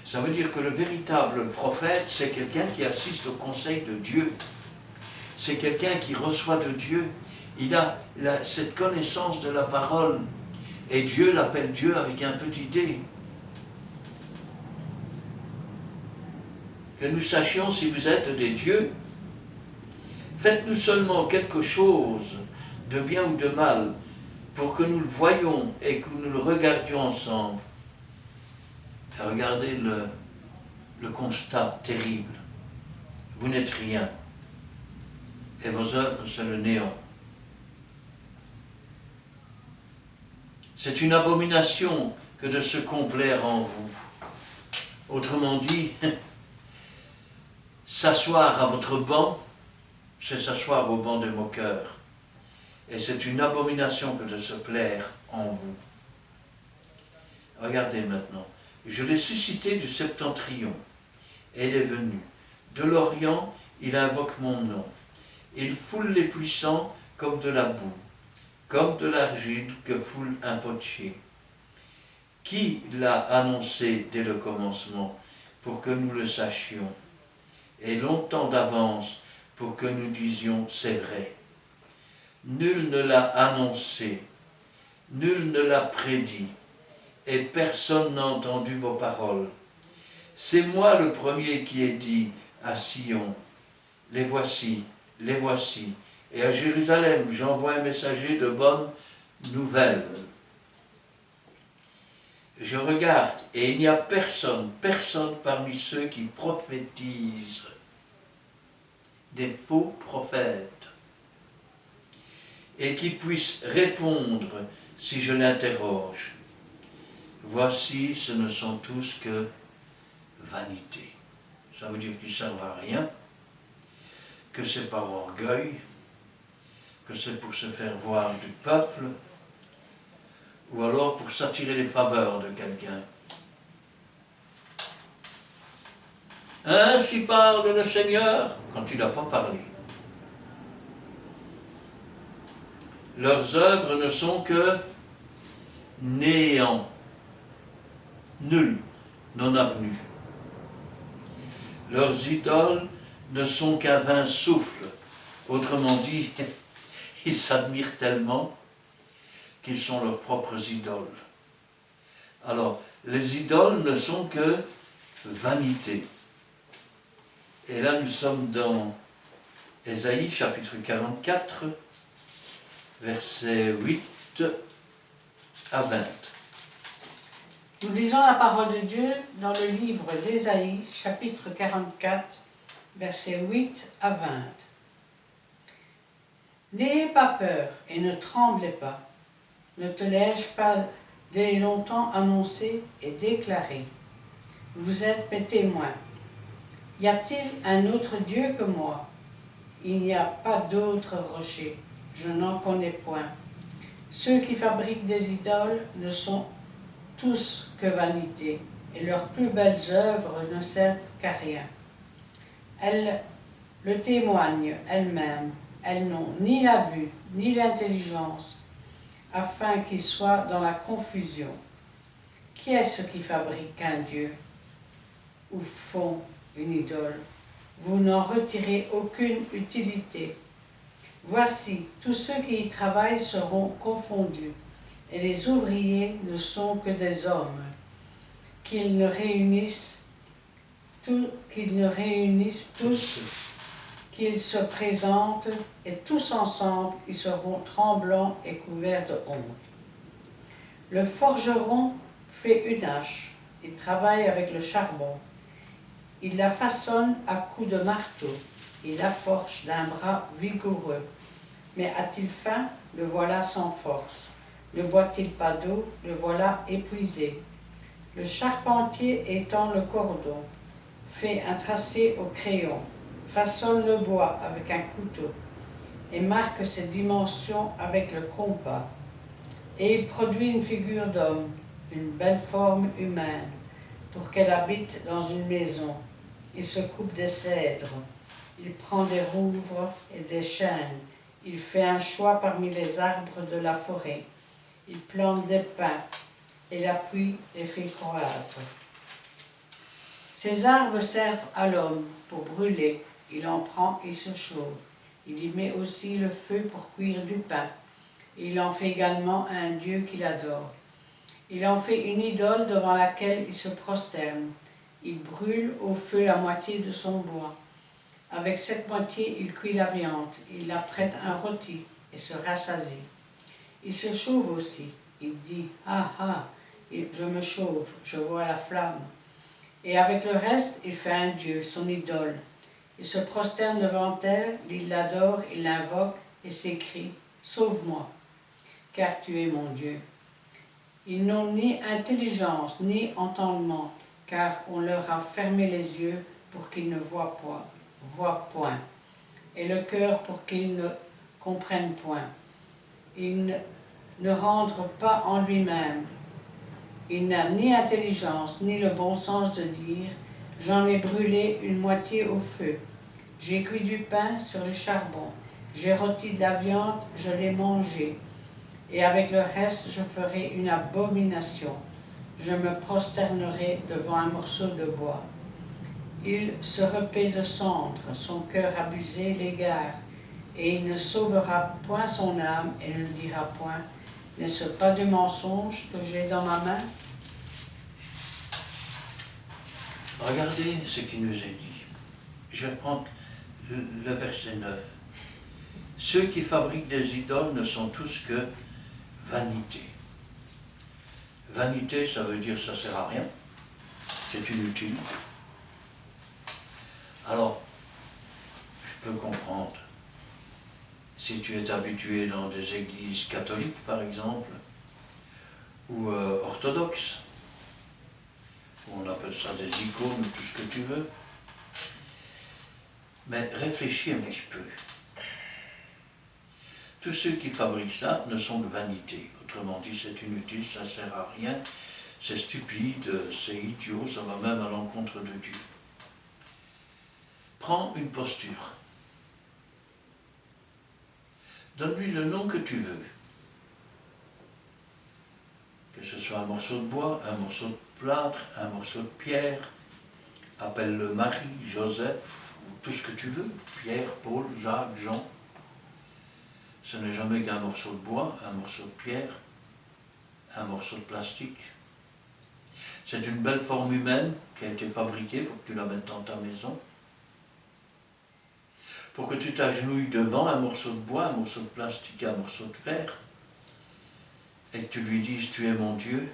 Ça veut dire que le véritable prophète, c'est quelqu'un qui assiste au conseil de Dieu. C'est quelqu'un qui reçoit de Dieu. Il a cette connaissance de la parole. Et Dieu l'appelle Dieu avec un petit d. Que nous sachions si vous êtes des dieux. Faites-nous seulement quelque chose de bien ou de mal pour que nous le voyions et que nous le regardions ensemble. Et regardez le constat terrible. Vous n'êtes rien. Et vos œuvres, c'est le néant. C'est une abomination que de se complaire en vous. Autrement dit, s'asseoir à votre banc, c'est s'asseoir au banc des moqueurs. Et c'est une abomination que de se plaire en vous. Regardez maintenant. Je l'ai suscité du septentrion, et il est venu. De l'Orient, il invoque mon nom. Il foule les puissants comme de la boue, comme de l'argile que foule un potier. Qui l'a annoncé dès le commencement, pour que nous le sachions, et longtemps d'avance, pour que nous disions c'est vrai. Nul ne l'a annoncé, nul ne l'a prédit, et personne n'a entendu vos paroles. C'est moi le premier qui ai dit à Sion, les voici, et à Jérusalem j'envoie un messager de bonnes nouvelles. Je regarde, et il n'y a personne parmi ceux qui prophétisent, des faux prophètes, et qui puissent répondre si je l'interroge. Voici, ce ne sont tous que vanité. Ça veut dire qu'ils ne servent à rien, que c'est par orgueil, que c'est pour se faire voir du peuple, ou alors pour s'attirer les faveurs de quelqu'un. Ainsi parle le Seigneur quand il n'a pas parlé. Leurs œuvres ne sont que néant. Nul n'en a venu. Leurs idoles ne sont qu'un vain souffle. Autrement dit, ils s'admirent tellement qu'ils sont leurs propres idoles. Alors, les idoles ne sont que vanité. Et là, nous sommes dans Ésaïe, chapitre 44, versets 8 à 20. Nous lisons la parole de Dieu dans le livre d'Ésaïe, chapitre 44, versets 8 à 20. N'ayez pas peur et ne tremblez pas. Ne te l'ai-je pas dès longtemps annoncé et déclaré? Vous êtes mes témoins. Y a-t-il un autre Dieu que moi? Il n'y a pas d'autre rocher. Je n'en connais point. Ceux qui fabriquent des idoles ne sont tous que vanité, et leurs plus belles œuvres ne servent qu'à rien. Elles le témoignent elles-mêmes. Elles n'ont ni la vue, ni l'intelligence, afin qu'ils soient dans la confusion. Qui est-ce qui fabrique un Dieu ou font une idole? Vous n'en retirez aucune utilité. Voici, tous ceux qui y travaillent seront confondus, et les ouvriers ne sont que des hommes. Qu'ils ne réunissent tous, qu'ils se présentent, et tous ensemble, ils seront tremblants et couverts de honte. Le forgeron fait une hache, il travaille avec le charbon. Il la façonne à coups de marteau, il la forge d'un bras vigoureux. Mais a-t-il faim? Le voilà sans force. Ne boit-il pas d'eau? Le voilà épuisé. Le charpentier étend le cordon, fait un tracé au crayon, façonne le bois avec un couteau et marque ses dimensions avec le compas. Et il produit une figure d'homme, une belle forme humaine, pour qu'elle habite dans une maison. Il se coupe des cèdres, il prend des rouvres et des chênes, il fait un choix parmi les arbres de la forêt, il plante des pins et la pluie les fait croître. Ces arbres servent à l'homme pour brûler, il en prend et se chauffe. Il y met aussi le feu pour cuire du pain. Il en fait également un dieu qu'il adore. Il en fait une idole devant laquelle il se prosterne. Il brûle au feu la moitié de son bois. Avec cette moitié, il cuit la viande. Il apprête un rôti et se rassasie. Il se chauffe aussi. Il dit « Ah ah, je me chauffe, je vois la flamme. » Et avec le reste, il fait un dieu, son idole. Il se prosterne devant elle, il l'adore, il l'invoque et s'écrie « Sauve-moi, car tu es mon Dieu. » Ils n'ont ni intelligence ni entendement, car on leur a fermé les yeux pour qu'ils ne voient point, et le cœur pour qu'ils ne comprennent point. Ils ne rentrent pas en lui-même. Il n'a ni intelligence ni le bon sens de dire « J'en ai brûlé une moitié au feu. J'ai cuit du pain sur le charbon. J'ai rôti de la viande, je l'ai mangée. Et avec le reste, je ferai une abomination. Je me prosternerai devant un morceau de bois. » Il se repaît de cendre, son cœur abusé l'égare, et il ne sauvera point son âme et ne dira point « N'est-ce pas du mensonge que j'ai dans ma main ?» Regardez ce qui nous est dit. Je vais prendre le verset 9. Ceux qui fabriquent des idoles ne sont tous que vanité. Vanité, ça veut dire ça sert à rien, c'est inutile. Alors, je peux comprendre, si tu es habitué dans des églises catholiques par exemple, ou orthodoxes, on appelle ça des icônes, tout ce que tu veux, mais réfléchis un petit peu. Tous ceux qui fabriquent ça ne sont que vanité. Autrement dit, c'est inutile, ça ne sert à rien, c'est stupide, c'est idiot, ça va même à l'encontre de Dieu. Prends une posture. Donne-lui le nom que tu veux. Que ce soit un morceau de bois, un morceau de plâtre, un morceau de pierre. Appelle-le Marie, Joseph, ou tout ce que tu veux. Pierre, Paul, Jacques, Jean. Ce n'est jamais qu'un morceau de bois, un morceau de pierre, un morceau de plastique. C'est une belle forme humaine qui a été fabriquée pour que tu la mettes dans ta maison. Pour que tu t'agenouilles devant un morceau de bois, un morceau de plastique, un morceau de fer, et que tu lui dises « Tu es mon Dieu »,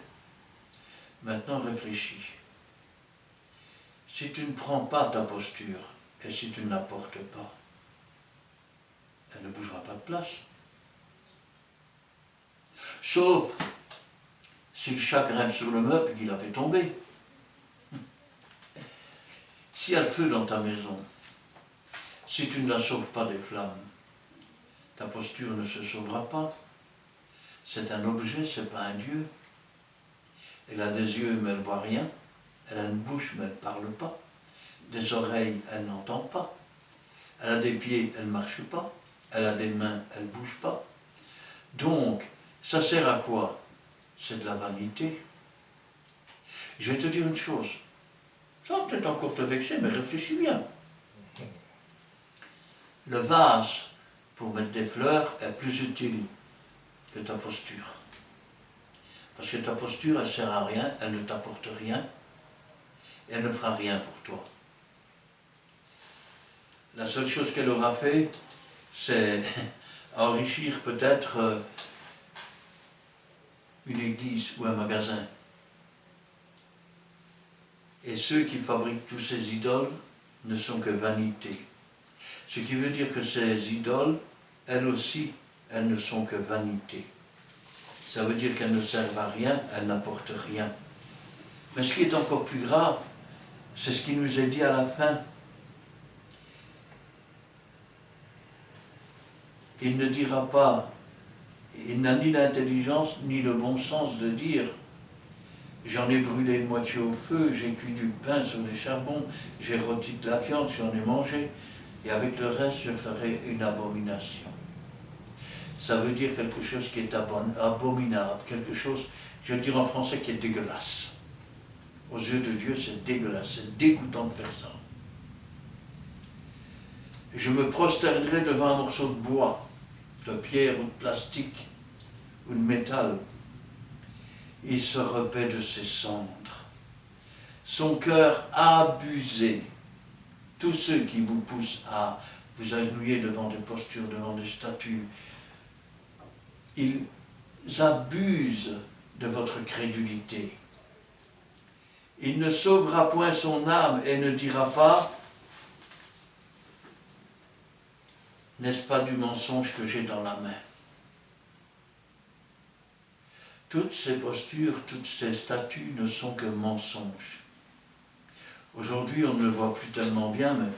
maintenant réfléchis. Si tu ne prends pas ta posture, et si tu ne la portes pas, elle ne bougera pas de place. Sauf si le chat grimpe sur le meuble et qu'il la fait tomber. S'il y a le feu dans ta maison, si tu ne la sauves pas des flammes, ta posture ne se sauvera pas. C'est un objet, ce n'est pas un Dieu. Elle a des yeux, mais elle ne voit rien. Elle a une bouche, mais elle ne parle pas. Des oreilles, elle n'entend pas. Elle a des pieds, elle ne marche pas. Elle a des mains, elle ne bouge pas. Donc, ça sert à quoi? C'est de la vanité. Je vais te dire une chose. Ça va peut-être encore te vexer, mais réfléchis bien. Le vase pour mettre des fleurs est plus utile que ta posture. Parce que ta posture, elle ne sert à rien, elle ne t'apporte rien, et elle ne fera rien pour toi. La seule chose qu'elle aura fait, c'est enrichir peut-être une église ou un magasin. Et ceux qui fabriquent tous ces idoles ne sont que vanité. Ce qui veut dire que ces idoles, elles aussi, elles ne sont que vanité. Ça veut dire qu'elles ne servent à rien, elles n'apportent rien. Mais ce qui est encore plus grave, c'est ce qui nous est dit à la fin. Il ne dira pas, il n'a ni l'intelligence ni le bon sens de dire « J'en ai brûlé une moitié au feu, j'ai cuit du pain sur les charbons, j'ai rôti de la viande, j'en ai mangé, et avec le reste je ferai une abomination. » Ça veut dire quelque chose qui est abominable, quelque chose, je veux dire en français, qui est dégueulasse. Aux yeux de Dieu, c'est dégueulasse, c'est dégoûtant de faire ça. Je me prosternerai devant un morceau de bois, de pierre ou de plastique ou de métal. Il se repaît de ses cendres. Son cœur abusé. Tous ceux qui vous poussent à vous agenouiller devant des postures, devant des statues, ils abusent de votre crédulité. Il ne sauvera point son âme et ne dira pas « N'est-ce pas du mensonge que j'ai dans la main ?» Toutes ces postures, toutes ces statues ne sont que mensonges. Aujourd'hui, on ne le voit plus tellement bien, mais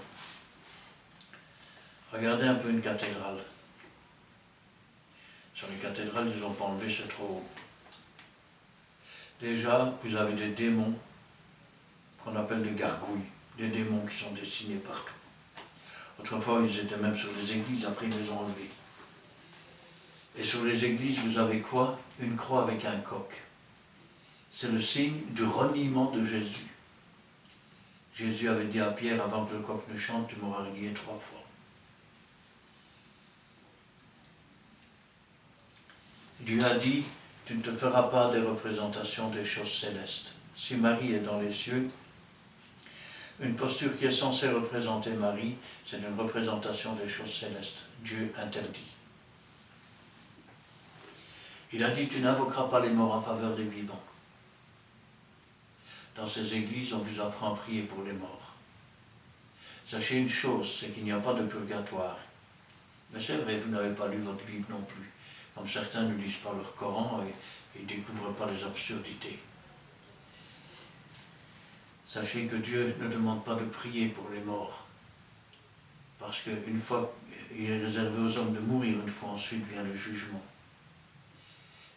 regardez un peu une cathédrale. Sur les cathédrales, ils n'ont pas enlevé, c'est trop haut. Déjà, vous avez des démons qu'on appelle des gargouilles, des démons qui sont dessinés partout. Autrefois, ils étaient même sur les églises, après ils les ont enlevés. Et sur les églises, vous avez quoi? Une croix avec un coq. C'est le signe du reniement de Jésus. Jésus avait dit à Pierre, avant que le coq ne chante, tu m'auras renié 3 fois. Dieu a dit, tu ne te feras pas des représentations des choses célestes. Si Marie est dans les cieux, une posture qui est censée représenter Marie, c'est une représentation des choses célestes. Dieu interdit. Il a dit, tu n'invoqueras pas les morts en faveur des vivants. Dans ces églises, on vous apprend à prier pour les morts. Sachez une chose, c'est qu'il n'y a pas de purgatoire. Mais c'est vrai, vous n'avez pas lu votre Bible non plus. Comme certains ne lisent pas leur Coran et ne découvrent pas les absurdités. Sachez que Dieu ne demande pas de prier pour les morts. Parce qu'une fois, il est réservé aux hommes de mourir, une fois ensuite vient le jugement.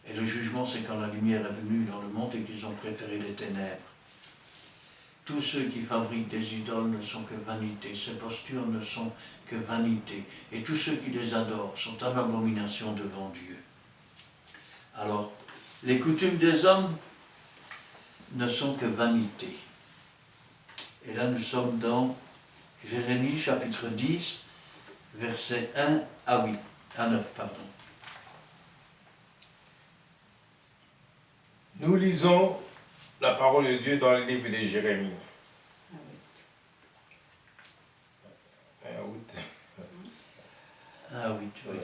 Et le jugement, c'est quand la lumière est venue dans le monde et qu'ils ont préféré les ténèbres. Tous ceux qui fabriquent des idoles ne sont que vanité, ces postures ne sont que vanité. Et tous ceux qui les adorent sont en abomination devant Dieu. Alors, les coutumes des hommes ne sont que vanité. Et là, nous sommes dans Jérémie, chapitre 10, versets 1 à 9, pardon. Nous lisons la parole de Dieu dans le livre de Jérémie. Ah oui, oui.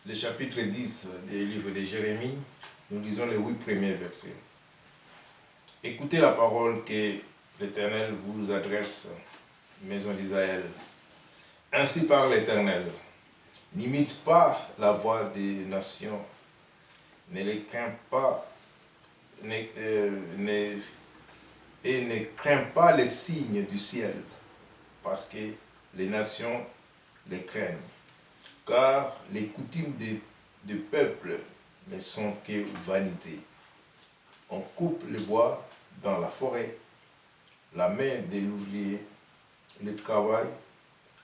Le chapitre 10 du livre de Jérémie, nous lisons les 8 premiers versets. Écoutez la parole que l'Éternel vous adresse, maison d'Israël. Ainsi parle l'Éternel. N'imite pas la voix des nations, ne les crains pas, ne crains pas les signes du ciel, parce que les nations les craignent. Car les coutumes du peuple ne sont que vanité. On coupe le bois dans la forêt, la main de l'ouvrier le travail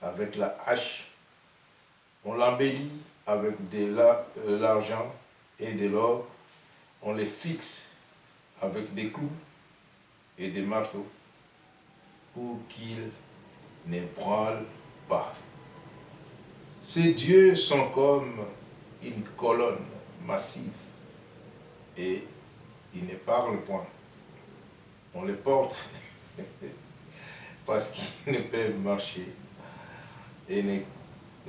avec la hache, on l'embellit avec de l'argent et de l'or, on les fixe avec des clous et des marteaux pour qu'ils ne branlent pas. Ces dieux sont comme une colonne massive et ils ne parlent point. On les porte parce qu'ils ne peuvent marcher et ne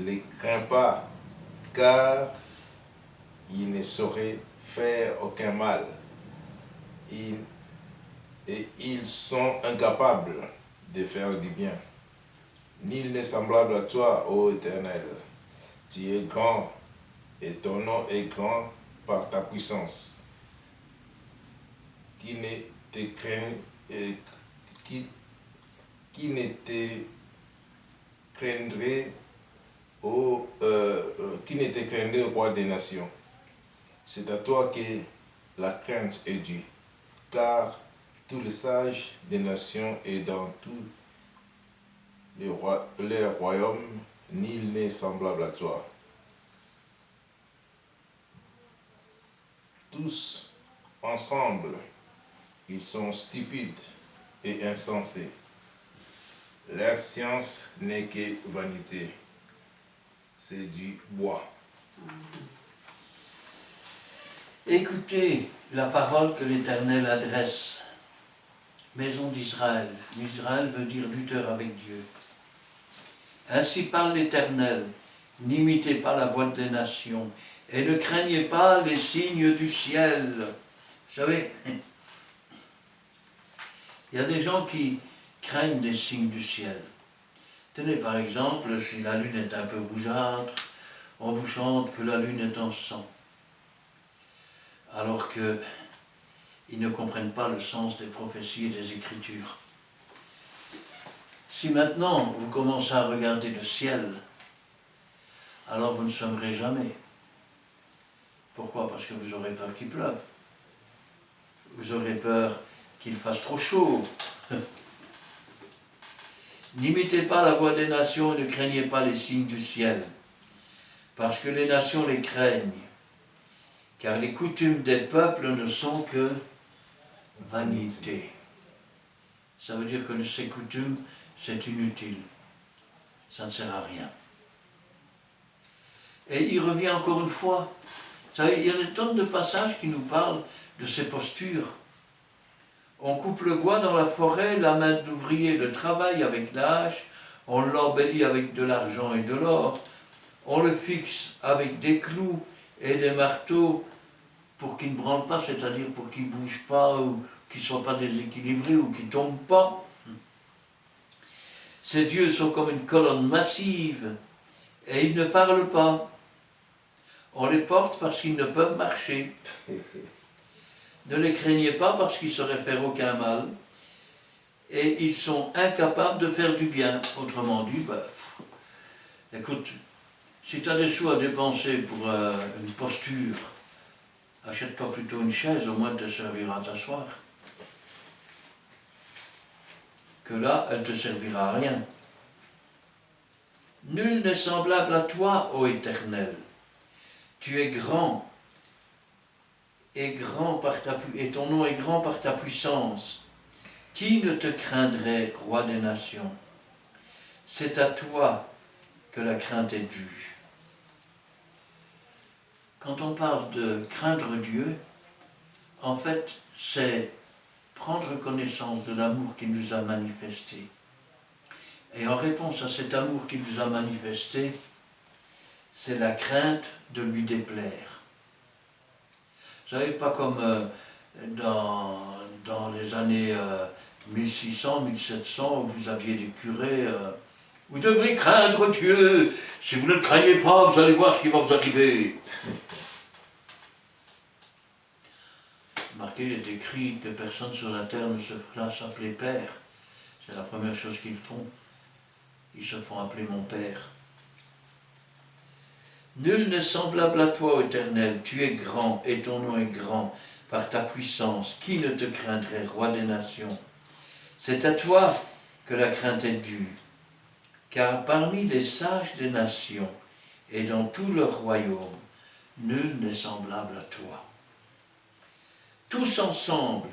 les craint pas, car ils ne sauraient faire aucun mal. Et ils sont incapables de faire du bien. Nul n'est semblable à toi, ô Éternel. Tu es grand et ton nom est grand par ta puissance. Qui ne te craindrait qui ne te craindrait au roi des nations. C'est à toi que la crainte est due, car tous les sages des nations et dans tous les royaumes, nul n'est semblable à toi. Tous ensemble, ils sont stupides et insensés. Leur science n'est que vanité. C'est du bois. Écoutez la parole que l'Éternel adresse. Maison d'Israël. Israël veut dire lutteur avec Dieu. Ainsi parle l'Éternel. N'imitez pas la voix des nations et ne craignez pas les signes du ciel. Vous savez, il y a des gens qui craignent des signes du ciel. Tenez par exemple, si la lune est un peu rougeâtre, on vous chante que la lune est en sang. Alors qu'ils ne comprennent pas le sens des prophéties et des Écritures. Si maintenant vous commencez à regarder le ciel, alors vous ne sommerez jamais. Pourquoi? Parce que vous aurez peur qu'il pleuve. Vous aurez peur qu'il fasse trop chaud. N'imitez pas la voix des nations et ne craignez pas les signes du ciel, parce que les nations les craignent, car les coutumes des peuples ne sont que vanité. Ça veut dire que ces coutumes, c'est inutile. Ça ne sert à rien. Et il revient encore une fois. Vous savez, il y a des tonnes de passages qui nous parlent de ces postures. On coupe le bois dans la forêt, la main de l'ouvrier le travaille avec la hache, on l'embellit avec de l'argent et de l'or, on le fixe avec des clous et des marteaux pour qu'il ne branle pas, c'est-à-dire pour qu'il ne bouge pas, ou qu'il ne soit pas déséquilibré, ou qu'il ne tombe pas. Ces dieux sont comme une colonne massive, et ils ne parlent pas. On les porte parce qu'ils ne peuvent marcher. Ne les craignez pas parce qu'ils ne sauraient faire aucun mal. Et ils sont incapables de faire du bien. Autrement dit, écoute, si tu as des sous à dépenser pour une posture, achète-toi plutôt une chaise, au moins te servira à t'asseoir. Que là, elle ne te servira à rien. Nul n'est semblable à toi, ô Éternel. Tu es grand, et ton nom est grand par ta puissance. Qui ne te craindrait, roi des nations? C'est à toi que la crainte est due. Quand on parle de craindre Dieu, en fait, c'est prendre connaissance de l'amour qu'il nous a manifesté. Et en réponse à cet amour qu'il nous a manifesté, c'est la crainte de lui déplaire. Vous savez, pas comme dans les années 1600, 1700, où vous aviez des curés, vous devrez craindre Dieu, si vous ne le craignez pas, vous allez voir ce qui va vous arriver. Remarquez, il est écrit que personne sur la terre ne se fera s'appeler Père. C'est la première chose qu'ils font. Ils se font appeler mon Père. Nul n'est semblable à toi, ô Éternel, tu es grand, et ton nom est grand, par ta puissance. Qui ne te craindrait, roi des nations? C'est à toi que la crainte est due, car parmi les sages des nations, et dans tout leur royaume, nul n'est semblable à toi. Tous ensemble,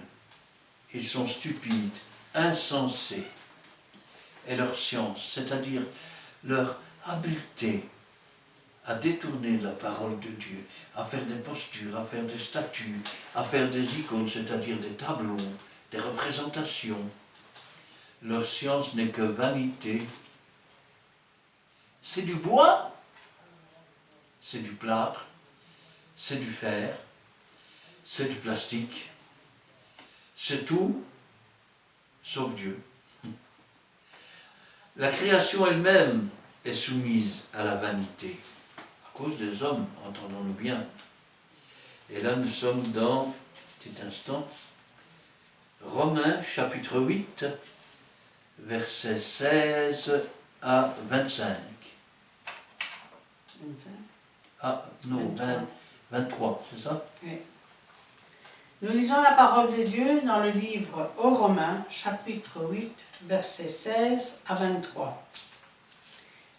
ils sont stupides, insensés, et leur science, c'est-à-dire leur habileté, à détourner la parole de Dieu, à faire des postures, à faire des statues, à faire des icônes, c'est-à-dire des tableaux, des représentations. Leur science n'est que vanité. C'est du bois, c'est du plâtre, c'est du fer, c'est du plastique, c'est tout sauf Dieu. La création elle-même est soumise à la vanité, à cause des hommes, entendons-nous bien. Et là nous sommes dans, petit instant, Romains chapitre 8, versets 16 à 25. 25. Ah non, 23, c'est ça? Oui. Nous lisons la parole de Dieu dans le livre aux Romains, chapitre 8, versets 16 à 23.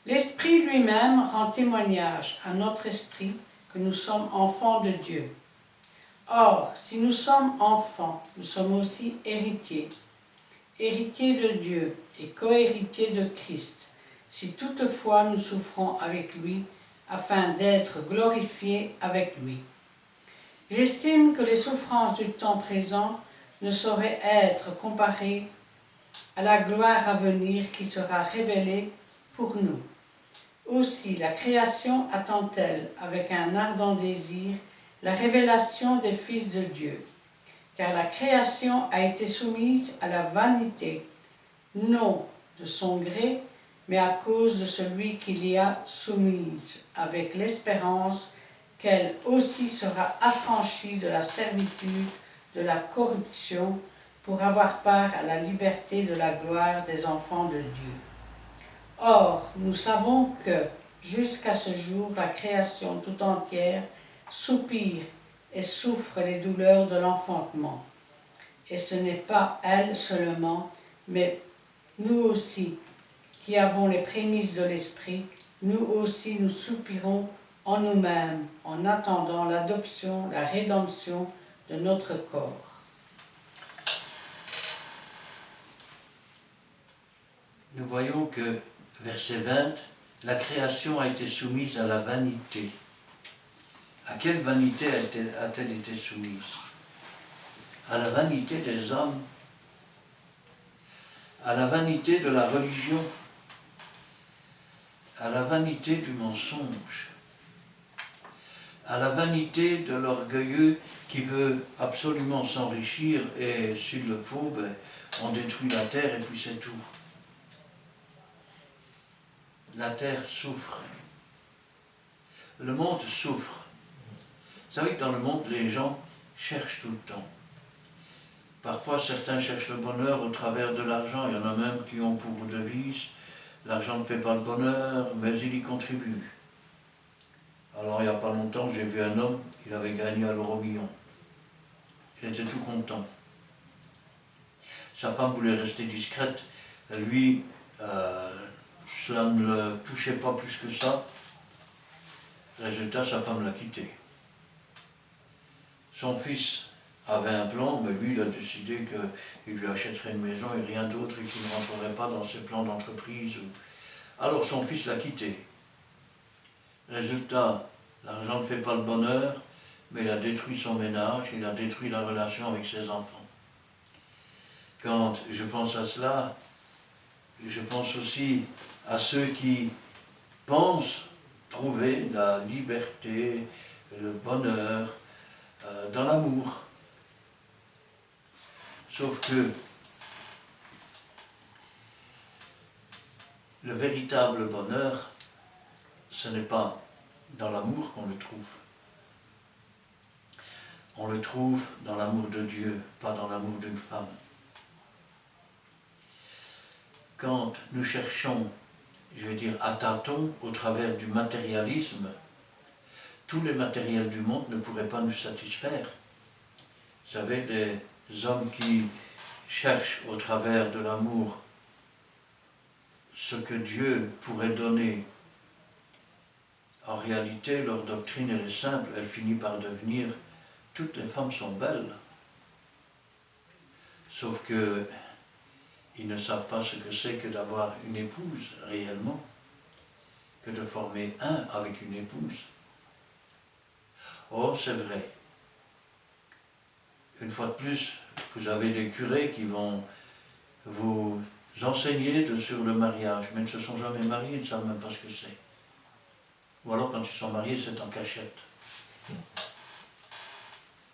L'Esprit lui-même rend témoignage à notre esprit que nous sommes enfants de Dieu. Or, si nous sommes enfants, nous sommes aussi héritiers, héritiers de Dieu et co-héritiers de Christ, si toutefois nous souffrons avec lui, afin d'être glorifiés avec lui. J'estime que les souffrances du temps présent ne sauraient être comparées à la gloire à venir qui sera révélée pour nous. Aussi, la création attend-elle avec un ardent désir la révélation des fils de Dieu, car la création a été soumise à la vanité, non de son gré, mais à cause de celui qui l'y a soumise, avec l'espérance qu'elle aussi sera affranchie de la servitude, de la corruption, pour avoir part à la liberté de la gloire des enfants de Dieu. Or, nous savons que, jusqu'à ce jour, la création tout entière soupire et souffre les douleurs de l'enfantement. Et ce n'est pas elle seulement, mais nous aussi, qui avons les prémices de l'Esprit, nous aussi nous soupirons en nous-mêmes, en attendant l'adoption, la rédemption de notre corps. Nous voyons que, verset 20, la création a été soumise à la vanité. À quelle vanité a-t-elle été soumise? À la vanité des hommes, à la vanité de la religion, à la vanité du mensonge, à la vanité de l'orgueilleux qui veut absolument s'enrichir et s'il le faut, on détruit la terre et puis c'est tout. La terre souffre. Le monde souffre. Vous savez que dans le monde, les gens cherchent tout le temps. Parfois, certains cherchent le bonheur au travers de l'argent. Il y en a même qui ont pour devise « l'argent ne fait pas le bonheur, mais il y contribue ». Alors, il n'y a pas longtemps, j'ai vu un homme, il avait gagné à l'euro-million. Il était tout content. Sa femme voulait rester discrète. Lui, cela ne le touchait pas plus que ça. Résultat, sa femme l'a quitté. Son fils avait un plan, mais lui, il a décidé qu'il lui achèterait une maison et rien d'autre et qu'il ne rentrerait pas dans ses plans d'entreprise. Alors son fils l'a quitté. Résultat, l'argent ne fait pas le bonheur, mais il a détruit son ménage, il a détruit la relation avec ses enfants. Quand je pense à cela, je pense aussi à ceux qui pensent trouver la liberté, le bonheur dans l'amour. Sauf que le véritable bonheur, ce n'est pas dans l'amour qu'on le trouve. On le trouve dans l'amour de Dieu, pas dans l'amour d'une femme. Quand nous cherchons, je vais dire, à tâtons, au travers du matérialisme, tous les matériels du monde ne pourraient pas nous satisfaire. Vous savez, des hommes qui cherchent au travers de l'amour ce que Dieu pourrait donner, en réalité, leur doctrine, elle est simple, elle finit par devenir « toutes les femmes sont belles ». Sauf que ils ne savent pas ce que c'est que d'avoir une épouse réellement. que de former un avec une épouse. Or, c'est vrai. Une fois de plus, vous avez des curés qui vont vous enseigner sur le mariage, mais ils ne se sont jamais mariés, ils ne savent même pas ce que c'est. Ou alors, quand ils sont mariés, c'est en cachette.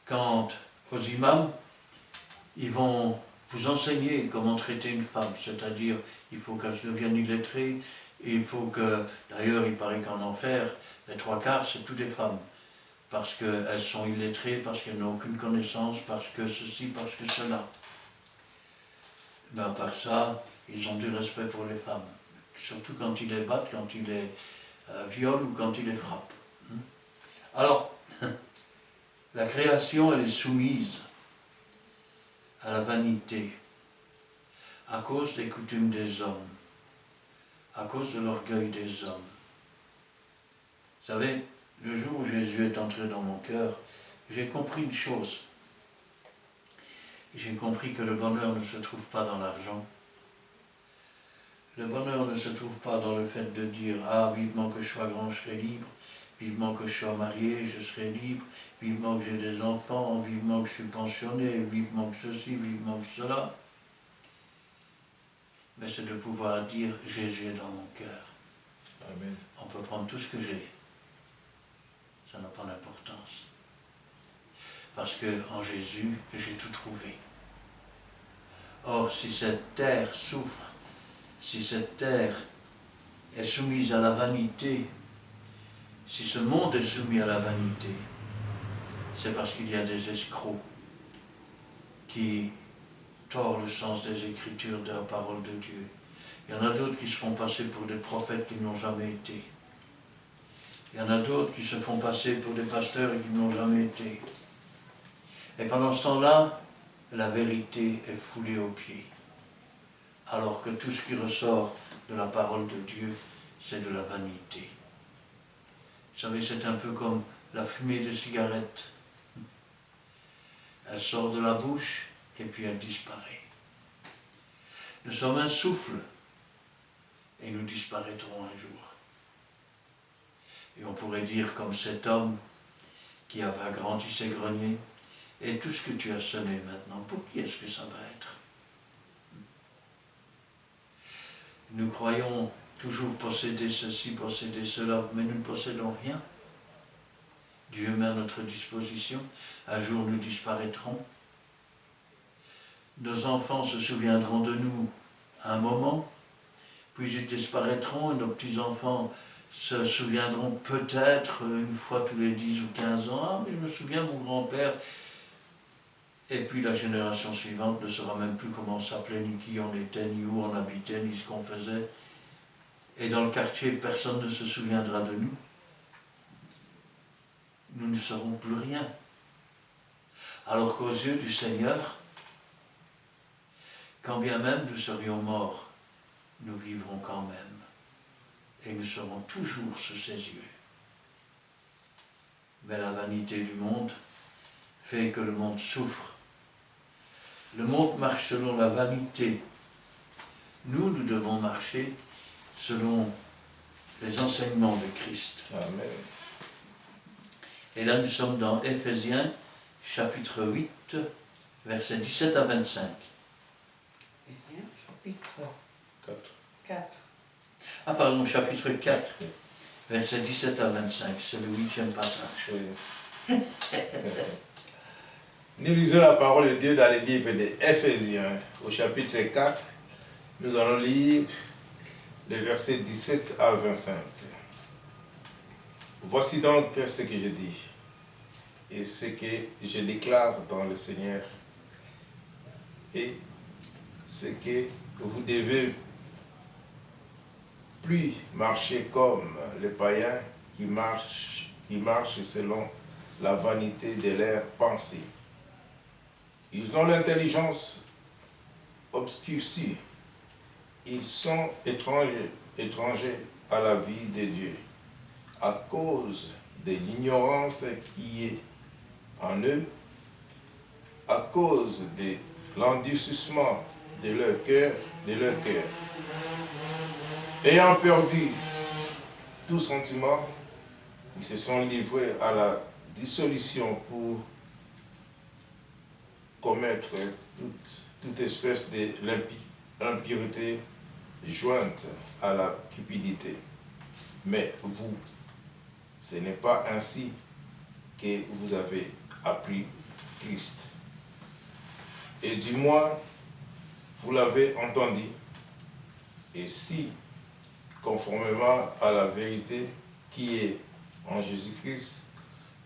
Quant aux imams, ils vont vous enseigner comment traiter une femme, c'est-à-dire il faut qu'elle devienne illettrée, il faut que, d'ailleurs il paraît qu'en enfer, les 3/4 c'est toutes des femmes, parce qu'elles sont illettrées, parce qu'elles n'ont aucune connaissance, parce que ceci, parce que cela. Ben, par ça, ils ont du respect pour les femmes, surtout quand ils les battent, quand ils les violent ou quand ils les frappent. Alors, la création, elle est soumise à la vanité, à cause des coutumes des hommes, à cause de l'orgueil des hommes. Vous savez, le jour où Jésus est entré dans mon cœur, j'ai compris une chose. J'ai compris que le bonheur ne se trouve pas dans l'argent. Le bonheur ne se trouve pas dans le fait de dire « Ah, vivement que je sois grand, je serai libre. Vivement que je sois marié, je serai libre. Vivement que j'ai des enfants. Vivement que je suis pensionné. Vivement que ceci, vivement que cela. » Mais c'est de pouvoir dire « Jésus est dans mon cœur. » Amen. On peut prendre tout ce que j'ai. Ça n'a pas d'importance. Parce qu'en Jésus, j'ai tout trouvé. Or, si cette terre souffre, si cette terre est soumise à la vanité, si ce monde est soumis à la vanité, c'est parce qu'il y a des escrocs qui tordent le sens des Écritures, de la parole de Dieu. Il y en a d'autres qui se font passer pour des prophètes qui n'ont jamais été. Il y en a d'autres qui se font passer pour des pasteurs et qui n'ont jamais été. Et pendant ce temps-là, la vérité est foulée aux pieds. Alors que tout ce qui ressort de la parole de Dieu, c'est de la vanité. Vous savez, c'est un peu comme la fumée de cigarette. Elle sort de la bouche et puis elle disparaît. Nous sommes un souffle et nous disparaîtrons un jour. Et on pourrait dire comme cet homme qui avait agrandi ses greniers, et tout ce que tu as semé maintenant, pour qui est-ce que ça va être? Nous croyons toujours posséder ceci, posséder cela, mais nous ne possédons rien. Dieu met à notre disposition. Un jour nous disparaîtrons. Nos enfants se souviendront de nous à un moment, puis ils disparaîtront, et nos petits-enfants se souviendront peut-être une fois tous les 10 ou 15 ans. Ah, mais je me souviens, mon grand-père. Et puis la génération suivante ne saura même plus comment on s'appelait, ni qui on était, ni où on habitait, ni ce qu'on faisait. Et dans le quartier, personne ne se souviendra de nous. Nous ne serons plus rien. Alors qu'aux yeux du Seigneur, quand bien même nous serions morts, nous vivrons quand même. Et nous serons toujours sous ses yeux. Mais la vanité du monde fait que le monde souffre. Le monde marche selon la vanité. Nous devons marcher selon les enseignements de Christ. Amen. Et là, nous sommes dans Éphésiens, chapitre 8, versets 17 à 25. Éphésiens, chapitre 4. Ah pardon, chapitre 4, versets 17 à 25, c'est le 8e passage. Oui. Nous lisons la parole de Dieu dans le livre des Éphésiens, au chapitre 4. Nous allons lire les versets 17 à 25. Voici donc ce que je dis et ce que je déclare dans le Seigneur et ce que vous devez plus marcher comme les païens qui marchent selon la vanité de leurs pensées. Ils ont l'intelligence obscurcie. Ils sont étrangers à la vie de Dieu à cause de l'ignorance qui est en eux, à cause de l'endurcissement de leur cœur, ayant perdu tout sentiment, ils se sont livrés à la dissolution pour commettre toute espèce d'impureté jointe à la cupidité. Mais vous, ce n'est pas ainsi que vous avez appris Christ. Et du moins, vous l'avez entendu. Et si, conformément à la vérité qui est en Jésus-Christ,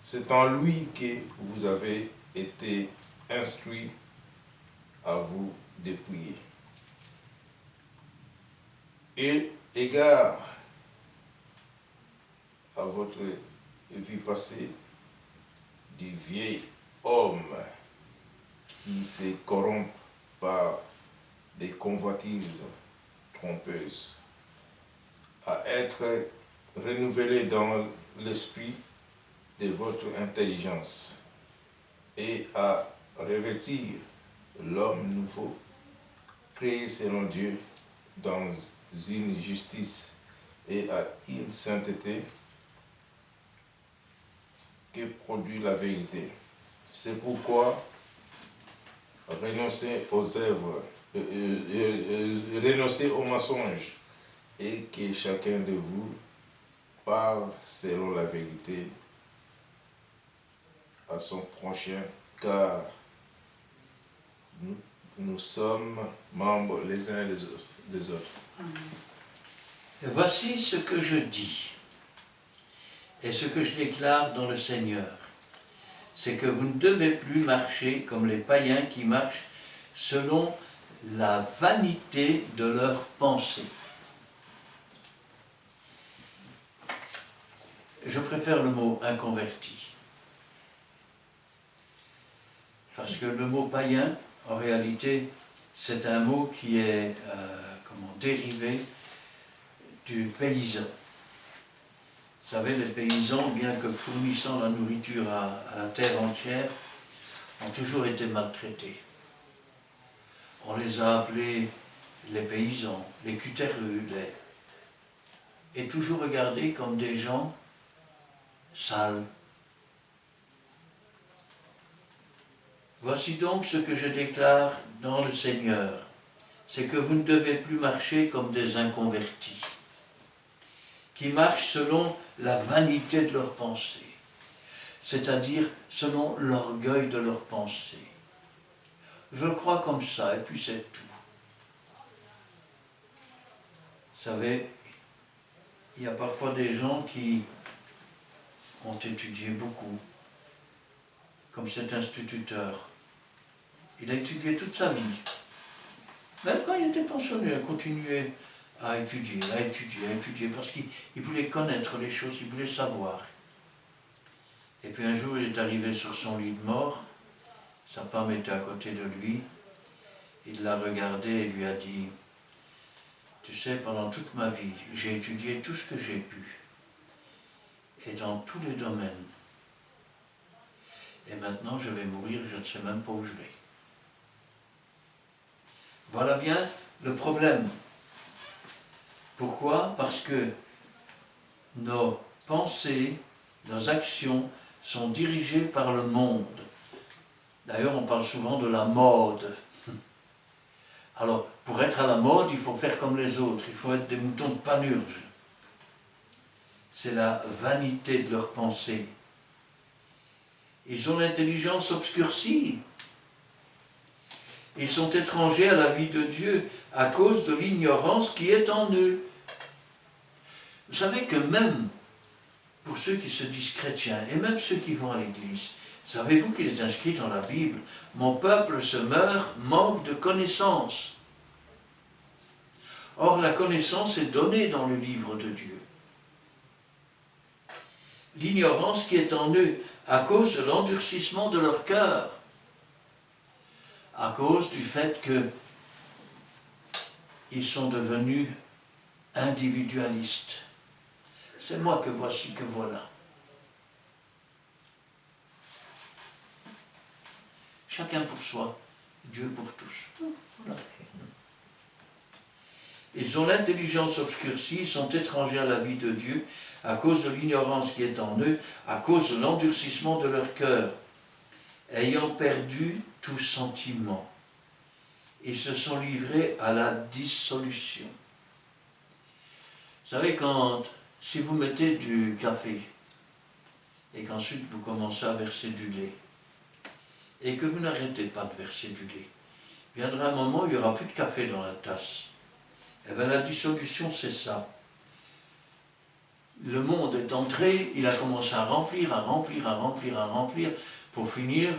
c'est en lui que vous avez été instruits à vous dépouiller. Et égard à votre vie passée du vieil homme qui se corrompt par des convoitises trompeuses, à être renouvelé dans l'esprit de votre intelligence et à revêtir l'homme nouveau, créé selon Dieu dans une justice et à une sainteté que produit la vérité. C'est pourquoi renoncez aux œuvres, renoncez aux mensonges et que chacun de vous parle selon la vérité à son prochain, car nous sommes membres les uns des autres. Et voici ce que je dis et ce que je déclare dans le Seigneur, c'est que vous ne devez plus marcher comme les païens qui marchent selon la vanité de leurs pensées. Je préfère le mot inconverti. Parce que le mot païen, en réalité, c'est un mot qui est dérivé du paysan. Vous savez, les paysans, bien que fournissant la nourriture à la terre entière, ont toujours été maltraités. On les a appelés les paysans, les cutéreux, et toujours regardés comme des gens sales. Voici donc ce que je déclare dans le Seigneur, c'est que vous ne devez plus marcher comme des inconvertis, qui marchent selon la vanité de leurs pensées, c'est-à-dire selon l'orgueil de leurs pensées. Je crois comme ça, et puis c'est tout. Vous savez, il y a parfois des gens qui ont étudié beaucoup, comme cet instituteur. Il a étudié toute sa vie. Même quand il était pensionné, il a continué à étudier, parce qu'il voulait connaître les choses, il voulait savoir. Et puis un jour, il est arrivé sur son lit de mort, sa femme était à côté de lui, il l'a regardé et lui a dit, « Tu sais, pendant toute ma vie, j'ai étudié tout ce que j'ai pu, et dans tous les domaines. Et maintenant, je vais mourir, je ne sais même pas où je vais. » Voilà bien le problème. Pourquoi? Parce que nos pensées, nos actions sont dirigées par le monde. D'ailleurs, on parle souvent de la mode. Alors, pour être à la mode, il faut faire comme les autres, il faut être des moutons de Panurge. C'est la vanité de leurs pensées. Ils ont l'intelligence obscurcie. Ils sont étrangers à la vie de Dieu à cause de l'ignorance qui est en eux. Vous savez que même pour ceux qui se disent chrétiens, et même ceux qui vont à l'église, savez-vous qu'il est inscrit dans la Bible, « Mon peuple se meurt, manque de connaissance ». Or, la connaissance est donnée dans le livre de Dieu. L'ignorance qui est en eux à cause de l'endurcissement de leur cœur, à cause du fait qu'ils sont devenus individualistes. C'est moi que voici, que voilà. Chacun pour soi, Dieu pour tous. Voilà. Ils ont l'intelligence obscurcie, ils sont étrangers à la vie de Dieu, à cause de l'ignorance qui est en eux, à cause de l'endurcissement de leur cœur, ayant perdu tout sentiment. Ils se sont livrés à la dissolution. Vous savez, si vous mettez du café, et qu'ensuite vous commencez à verser du lait, et que vous n'arrêtez pas de verser du lait, viendra un moment où il n'y aura plus de café dans la tasse. Eh bien la dissolution, c'est ça. Le monde est entré, il a commencé à remplir, pour finir,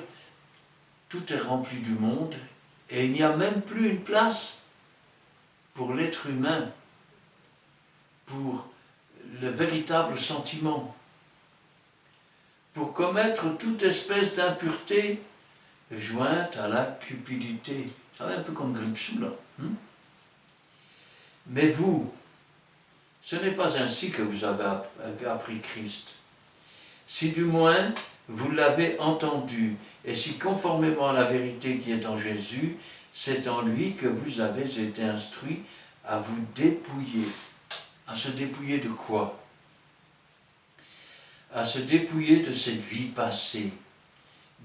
tout est rempli du monde, et il n'y a même plus une place pour l'être humain, pour le véritable sentiment, pour commettre toute espèce d'impureté jointe à la cupidité. Ça va un peu comme Gripsou, là. Mais vous, ce n'est pas ainsi que vous avez appris Christ. Si du moins vous l'avez entendu, et si conformément à la vérité qui est en Jésus, c'est en lui que vous avez été instruits à vous dépouiller. À se dépouiller de quoi? À se dépouiller de cette vie passée,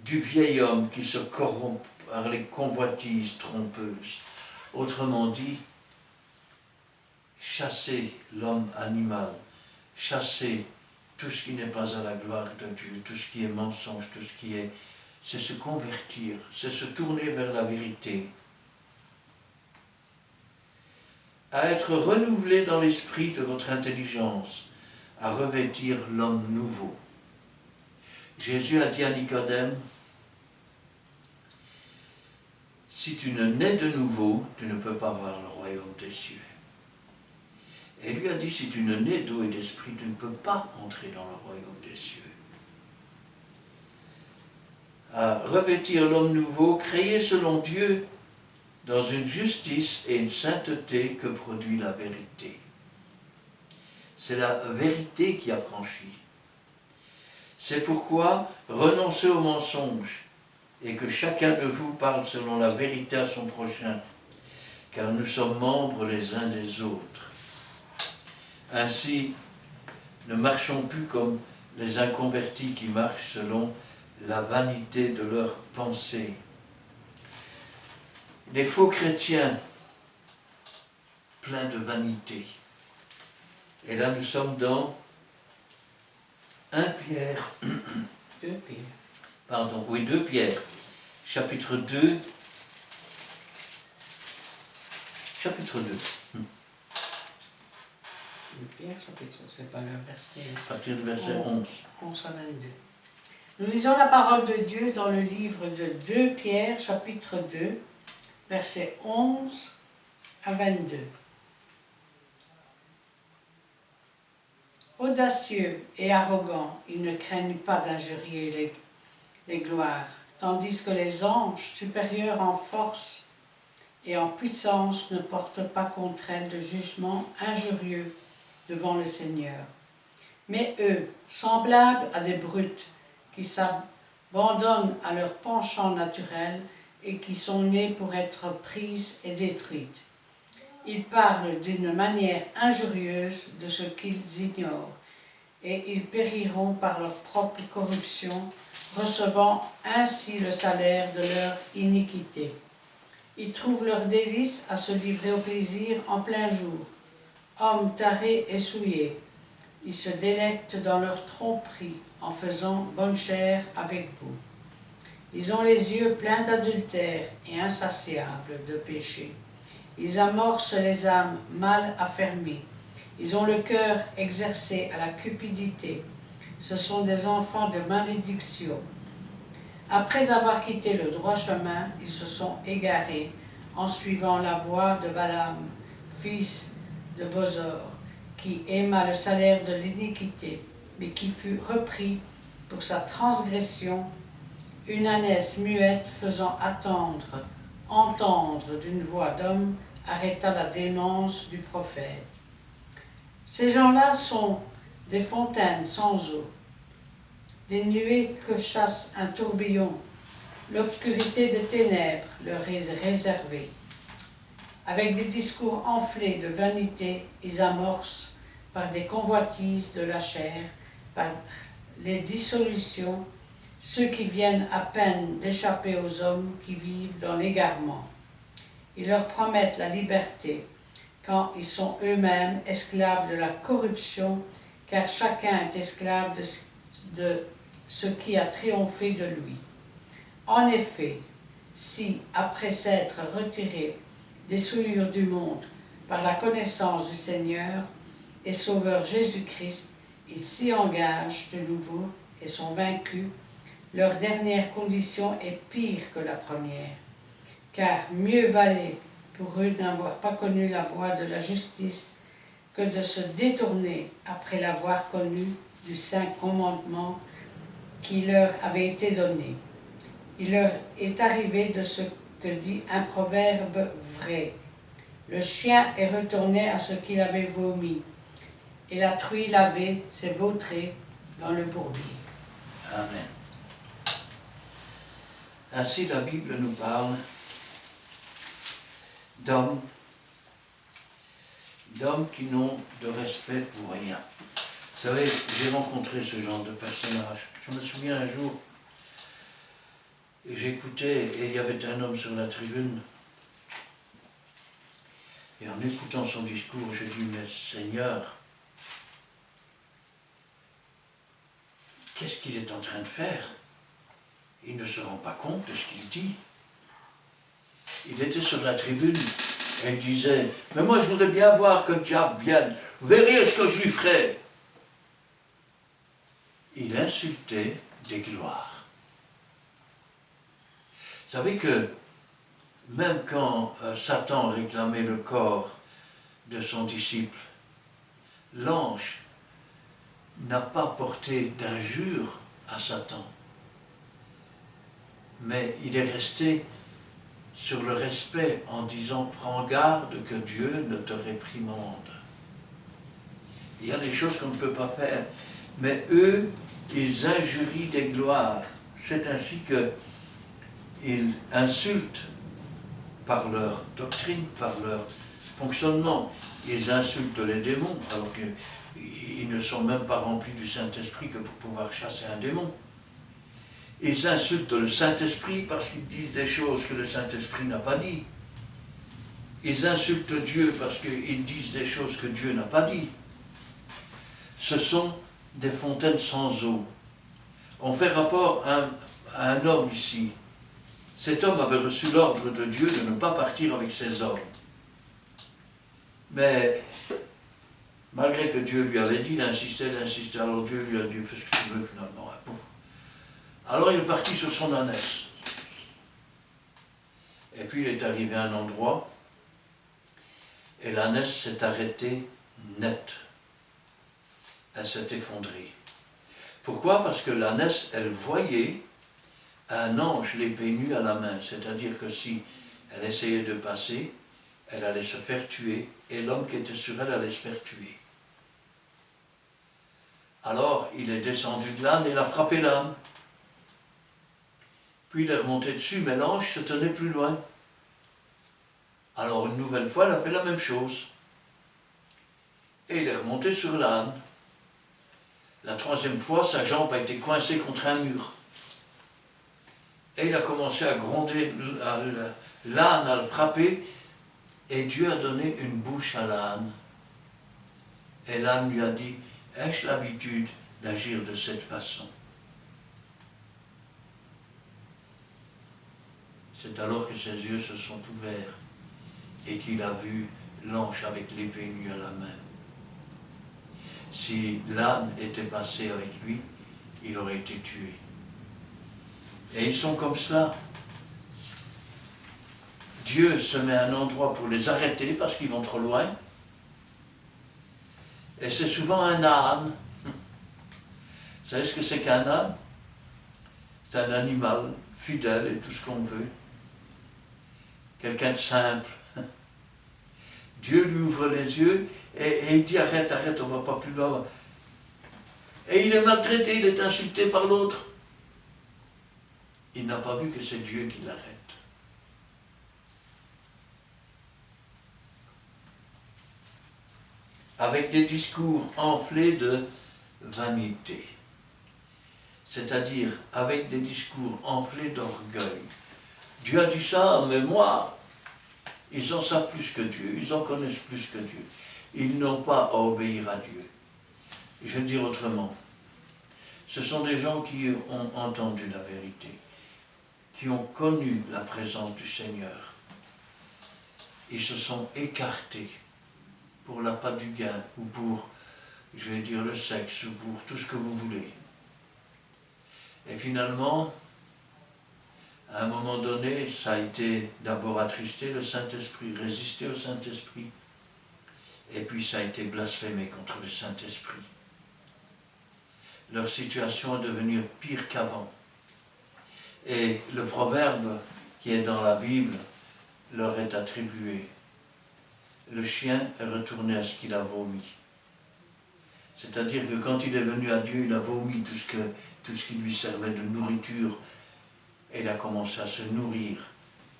du vieil homme qui se corrompt par les convoitises trompeuses. Autrement dit, chasser l'homme animal, chasser tout ce qui n'est pas à la gloire de Dieu, tout ce qui est mensonge, tout ce qui est... c'est se convertir, c'est se tourner vers la vérité. À être renouvelé dans l'esprit de votre intelligence, à revêtir l'homme nouveau. Jésus a dit à Nicodème, si tu ne nais de nouveau, tu ne peux pas voir le royaume des cieux. Et lui a dit, si tu ne nais d'eau et d'esprit, tu ne peux pas entrer dans le royaume des cieux. À revêtir l'homme nouveau, créé selon Dieu, dans une justice et une sainteté que produit la vérité. C'est la vérité qui a franchi. C'est pourquoi renoncez au mensonge et que chacun de vous parle selon la vérité à son prochain, car nous sommes membres les uns des autres. Ainsi, ne marchons plus comme les inconvertis qui marchent selon la vanité de leurs pensées. Les faux chrétiens, pleins de vanité. Et là, nous sommes dans 2 Pierre, chapitre 2, chapitre 2. Pierre, chapitre, c'est pas le verset. À partir du verset 11. 11 à 22. Nous lisons la parole de Dieu dans le livre de 2 Pierre, chapitre 2, versets 11 à 22. Audacieux et arrogants, ils ne craignent pas d'injurier les gloires, tandis que les anges, supérieurs en force et en puissance, ne portent pas contre elles de jugement injurieux devant le Seigneur. Mais eux, semblables à des brutes qui s'abandonnent à leur penchant naturel et qui sont nées pour être prises et détruites, ils parlent d'une manière injurieuse de ce qu'ils ignorent, et ils périront par leur propre corruption, recevant ainsi le salaire de leur iniquité. Ils trouvent leur délice à se livrer au plaisir en plein jour. Hommes tarés et souillés, ils se délectent dans leur tromperie en faisant bonne chère avec vous. Ils ont les yeux pleins d'adultère et insatiables de péché. Ils amorcent les âmes mal affermies. Ils ont le cœur exercé à la cupidité. Ce sont des enfants de malédiction. Après avoir quitté le droit chemin, ils se sont égarés en suivant la voie de Balaam, fils de Bosor, qui aima le salaire de l'iniquité, mais qui fut repris pour sa transgression, une ânesse muette faisant entendre d'une voix d'homme, arrêta la démence du prophète. Ces gens-là sont des fontaines sans eau, des nuées que chasse un tourbillon. L'obscurité des ténèbres leur est réservée. Avec des discours enflés de vanité, ils amorcent par des convoitises de la chair, par les dissolutions, ceux qui viennent à peine d'échapper aux hommes qui vivent dans l'égarement. Ils leur promettent la liberté quand ils sont eux-mêmes esclaves de la corruption, car chacun est esclave de ce qui a triomphé de lui. En effet, si, après s'être retirés des souillures du monde par la connaissance du Seigneur et Sauveur Jésus-Christ, ils s'y engagent de nouveau et sont vaincus, leur dernière condition est pire que la première, car mieux valait pour eux n'avoir pas connu la voie de la justice que de se détourner après l'avoir connu du saint commandement qui leur avait été donné. Il leur est arrivé de ce que dit un proverbe vrai. Le chien est retourné à ce qu'il avait vomi, et la truie lavée s'est vautrée dans le bourbier. Amen. Ainsi la Bible nous parle d'hommes qui n'ont de respect pour rien. Vous savez, j'ai rencontré ce genre de personnage. Je me souviens un jour, j'écoutais et il y avait un homme sur la tribune. Et en écoutant son discours, je dis, mais Seigneur, qu'est-ce qu'il est en train de faire? Il ne se rend pas compte de ce qu'il dit. Il était sur la tribune et il disait, mais moi je voudrais bien voir que le diable vienne, vous verrez ce que je lui ferai. Il insultait des gloires. Vous savez que même quand Satan réclamait le corps de son disciple, l'ange n'a pas porté d'injure à Satan, mais il est resté sur le respect en disant « Prends garde que Dieu ne te réprimande ». Il y a des choses qu'on ne peut pas faire, mais eux, ils injurient des gloires. C'est ainsi qu'ils insultent par leur doctrine, par leur fonctionnement. Ils insultent les démons, alors qu'ils ne sont même pas remplis du Saint-Esprit que pour pouvoir chasser un démon. Ils insultent le Saint-Esprit parce qu'ils disent des choses que le Saint-Esprit n'a pas dit. Ils insultent Dieu parce qu'ils disent des choses que Dieu n'a pas dit. Ce sont des fontaines sans eau. On fait rapport à un homme ici. Cet homme avait reçu l'ordre de Dieu de ne pas partir avec ses hommes. Mais malgré que Dieu lui avait dit, il insistait. Alors Dieu lui a dit, fais ce que tu veux finalement. Alors il est parti sur son ânesse. Et puis il est arrivé à un endroit, et l'ânesse s'est arrêtée net. Elle s'est effondrée. Pourquoi? Parce que l'ânesse, elle voyait un ange l'épée nue à la main. C'est-à-dire que si elle essayait de passer, elle allait se faire tuer, et l'homme qui était sur elle allait se faire tuer. Alors il est descendu de l'âne et il a frappé l'âne. Puis il est remonté dessus, mais l'ange se tenait plus loin. Alors une nouvelle fois, elle a fait la même chose. Et il est remonté sur l'âne. La troisième fois, sa jambe a été coincée contre un mur. Et il a commencé à gronder l'âne, à le frapper, et Dieu a donné une bouche à l'âne. Et l'âne lui a dit, ai-je l'habitude d'agir de cette façon? C'est alors que ses yeux se sont ouverts et qu'il a vu l'ange avec l'épée nue à la main. Si l'âne était passé avec lui, il aurait été tué. Et ils sont comme cela. Dieu se met à un endroit pour les arrêter parce qu'ils vont trop loin. Et c'est souvent un âne. Vous savez ce que c'est qu'un âne? C'est un animal fidèle et tout ce qu'on veut. Quelqu'un de simple. Dieu lui ouvre les yeux et il dit arrête, on ne va pas plus loin. Et il est maltraité, il est insulté par l'autre. Il n'a pas vu que c'est Dieu qui l'arrête. avec des discours enflés de vanité, c'est-à-dire avec des discours enflés d'orgueil. Dieu a dit ça, mais moi, ils en savent plus que Dieu, ils en connaissent plus que Dieu. Ils n'ont pas à obéir à Dieu. Je vais dire autrement, ce sont des gens qui ont entendu la vérité, qui ont connu la présence du Seigneur. Ils se sont écartés pour l'appât du gain, ou pour, je vais dire, le sexe, ou pour tout ce que vous voulez. Et finalement, à un moment donné, ça a été d'abord attrister le Saint-Esprit, résister au Saint-Esprit, et puis ça a été blasphémer contre le Saint-Esprit. Leur situation est devenue pire qu'avant. Et le proverbe qui est dans la Bible leur est attribué. Le chien est retourné à ce qu'il a vomi. C'est-à-dire que quand il est venu à Dieu, il a vomi tout ce qui lui servait de nourriture. Et il a commencé à se nourrir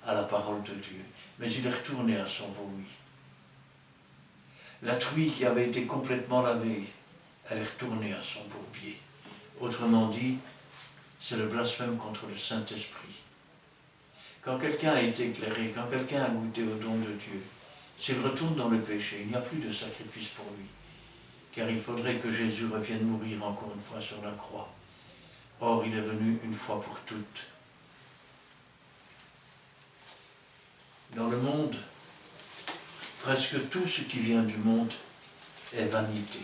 à la parole de Dieu. Mais il est retourné à son vomi. La truie qui avait été complètement lavée, elle est retournée à son bourbier. Autrement dit, c'est le blasphème contre le Saint-Esprit. Quand quelqu'un a été éclairé, quand quelqu'un a goûté au don de Dieu, s'il retourne dans le péché, il n'y a plus de sacrifice pour lui. Car il faudrait que Jésus revienne mourir encore une fois sur la croix. Or, il est venu une fois pour toutes. Dans le monde, presque tout ce qui vient du monde est vanité.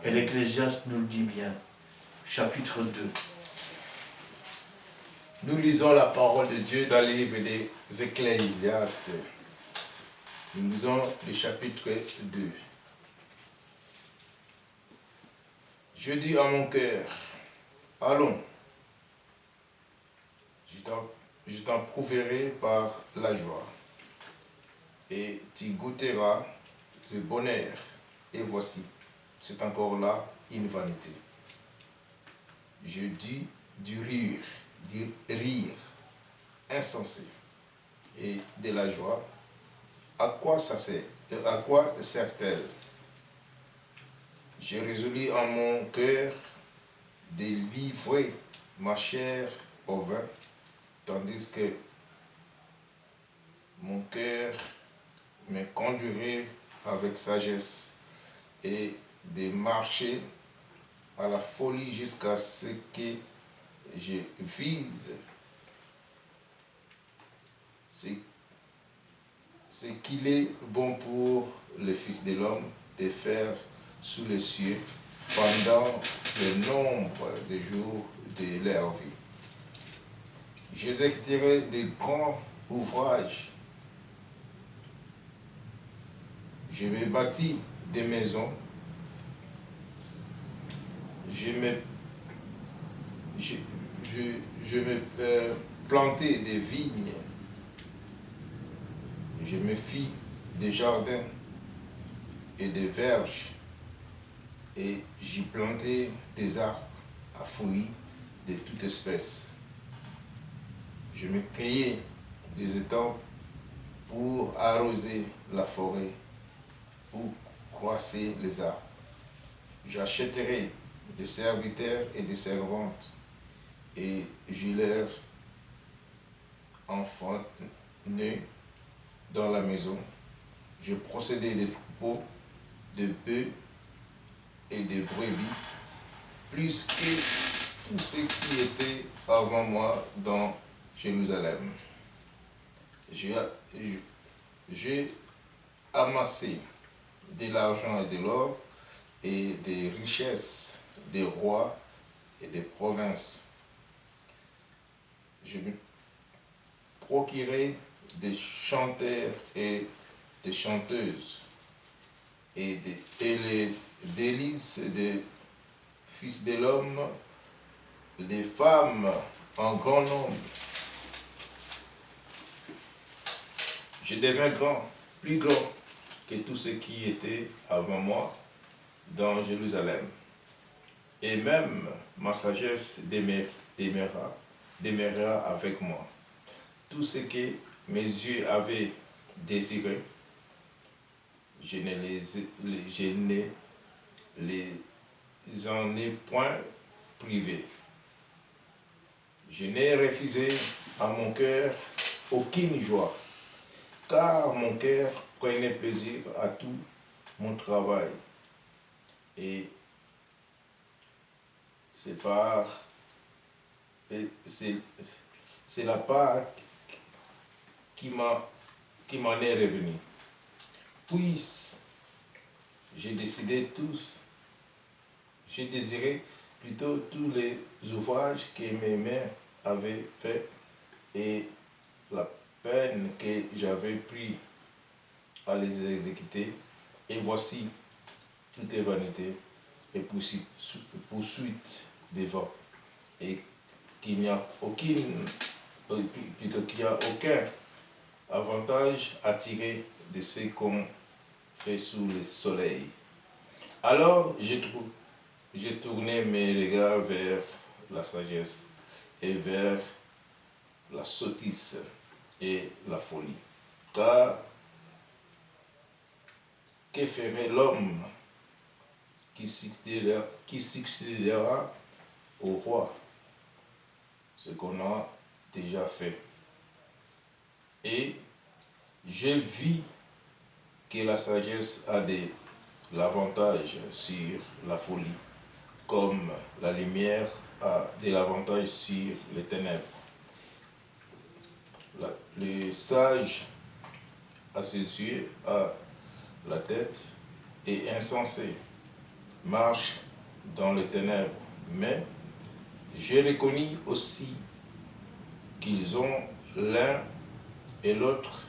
Et l'Ecclésiaste nous le dit bien, chapitre 2. Nous lisons la parole de Dieu dans le livre des Ecclésiastes. Nous lisons le chapitre 2. Je dis à mon cœur, allons, je t'en prouverai par la joie, et tu goûteras le bonheur, et voici, c'est encore là une vanité. Je dis du rire insensé et de la joie. À quoi ça sert? À quoi sert-elle? J'ai résolu en mon cœur de livrer ma chair au vin, tandis que mon cœur me conduirait avec sagesse et de marcher à la folie jusqu'à ce que je vise ce qu'il est bon pour le Fils de l'homme de faire sous les cieux pendant le nombre de jours de leur vie. J'exécuterai de grands ouvrages. Je me bâtis des maisons. Je me plantai des vignes. Je me fis des jardins et des verges, et j'y plantai des arbres à fruits de toute espèce. Je me créai des étangs pour arroser la forêt, où croissaient les arbres. J'achèterai des serviteurs et des servantes, et je leur enfants nés dans la maison. Je possédais des troupeaux, de bœufs et de brebis, plus que tout ce qui était avant moi dans Jérusalem. J'ai amassé de l'argent et de l'or et des richesses des rois et des provinces. Je me procurai des chanteurs et des chanteuses et les délices des fils de l'homme, des femmes en grand nombre. Je devins grand, plus grand que tout ce qui était avant moi dans Jérusalem. Et même ma sagesse demeurera avec moi. Tout ce que mes yeux avaient désiré, je ne les en ai point privés. Je n'ai refusé à mon cœur aucune joie, car mon cœur prenait plaisir à tout mon travail. Et c'est la part qui m'en est revenue. Puis j'ai désirait plutôt tous les ouvrages que mes mains avaient faits et la peine que j'avais pris à les exécuter. Et voici, tout est vanité et poursuite des vents. Et qu'il n'y a aucun avantage à tirer de ce qu'on fait sous le soleil. Alors j'ai tourné mes regards vers la sagesse et vers la sottise et la folie. Car que ferait l'homme qui succédera au roi? Ce qu'on a déjà fait. Et je vis que la sagesse a de l'avantage sur la folie, comme la lumière a de l'avantage sur les ténèbres. Le sage à ses yeux a la tête et insensé marche dans les ténèbres. Mais j'ai reconnu aussi qu'ils ont l'un et l'autre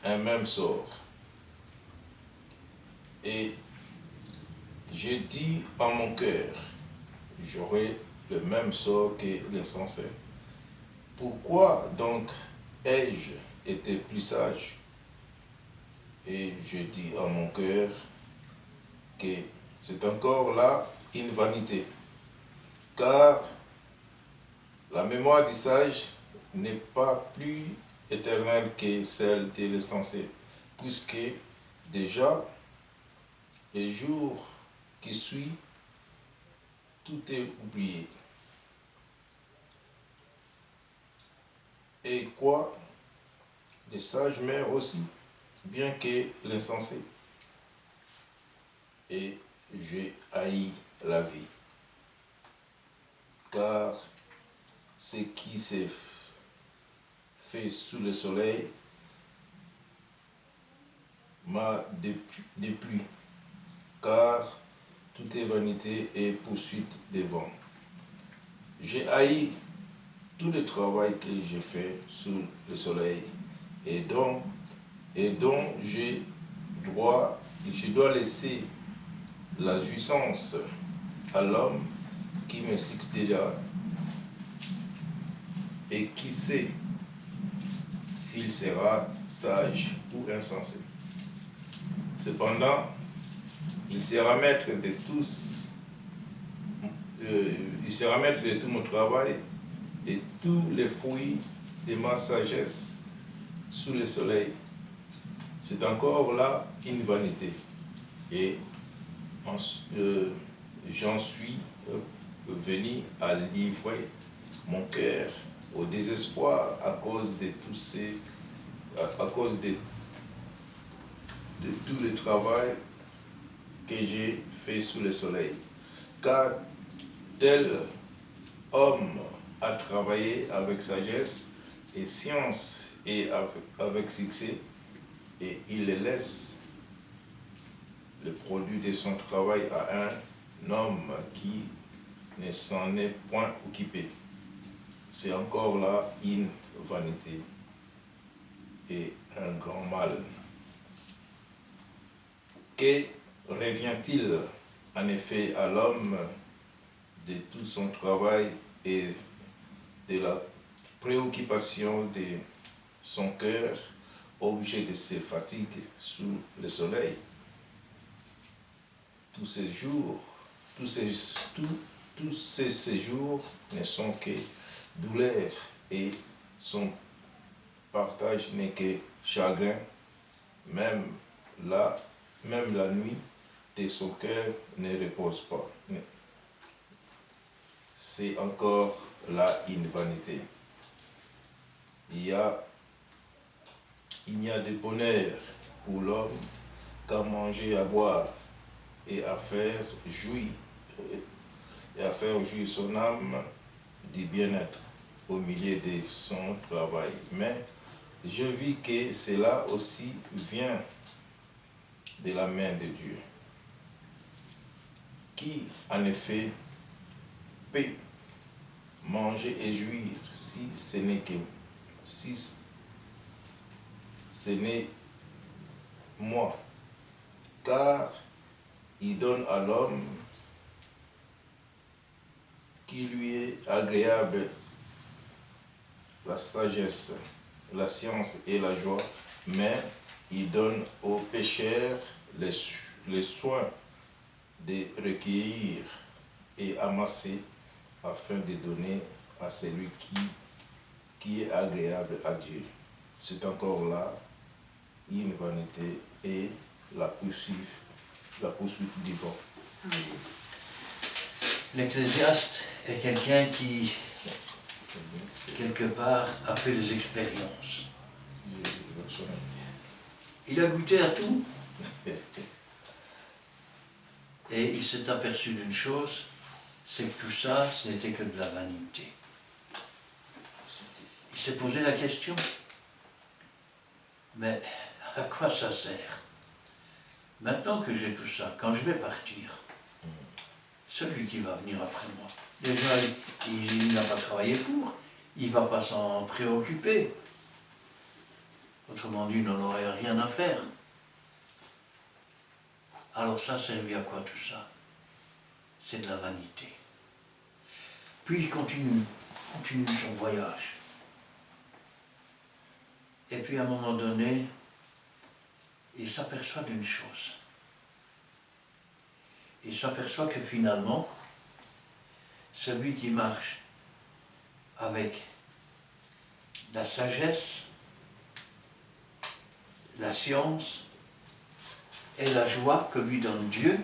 un même sort. Et j'ai dit en mon cœur, j'aurai le même sort que l'insensé. Pourquoi donc ai-je été plus sage? Et je dis en mon cœur que c'est encore là une vanité, car la mémoire du sage n'est pas plus éternelle que celle de l'insensé, puisque déjà les jours qui suivent, tout est oublié. Et quoi? Les sages meurent aussi, bien que l'insensé. Et j'ai haï la vie, car ce qui s'est fait sous le soleil m'a déplu, car tout est vanité et poursuite des vents. J'ai haï tout le travail que j'ai fait sous le soleil et dont je dois laisser la jouissance à l'homme qui me succédera et qui sait s'il sera sage ou insensé. Cependant, il sera maître de tout mon travail, de tous les fruits de ma sagesse sous le soleil. C'est encore là une vanité. Et j'en suis venu à livrer mon cœur au désespoir à cause de tout le travail que j'ai fait sous le soleil. Car tel homme a travaillé avec sagesse et science et avec succès, et il laisse le produit de son travail à un homme qui ne s'en est point occupé. C'est encore là une vanité et un grand mal. Que revient-il en effet à l'homme de tout son travail et de la préoccupation de son cœur, objet de ses fatigues sous le soleil? Tous ces séjours ne sont que douleur et son partage n'est que chagrin. Même là, même la nuit, et son cœur ne repose pas. C'est encore là une vanité. Il n'y a de bonheur pour l'homme qu'à manger, à boire et à faire jouir son âme du bien-être au milieu de son travail. Mais je vis que cela aussi vient de la main de Dieu, qui en effet peut manger et jouir si ce n'est moi, car il donne à l'homme qui lui est agréable la sagesse, la science et la joie, mais il donne aux pécheurs les soins de recueillir et amasser afin de donner à celui qui est agréable à Dieu. C'est encore là une vanité et la poursuite du vent. L'Ecclésiaste est quelqu'un qui, quelque part, a fait des expériences. Il a goûté à tout. Et il s'est aperçu d'une chose, c'est que tout ça, ce n'était que de la vanité. Il s'est posé la question, mais à quoi ça sert? Maintenant que j'ai tout ça, quand je vais partir, celui qui va venir après moi, déjà, il n'a pas travaillé pour, il ne va pas s'en préoccuper. Autrement dit, il n'en aurait rien à faire. Alors ça servait à quoi tout ça? C'est de la vanité. Puis il continue son voyage. Et puis à un moment donné, il s'aperçoit d'une chose. Il s'aperçoit que finalement, celui qui marche avec la sagesse, la science et la joie que lui donne Dieu,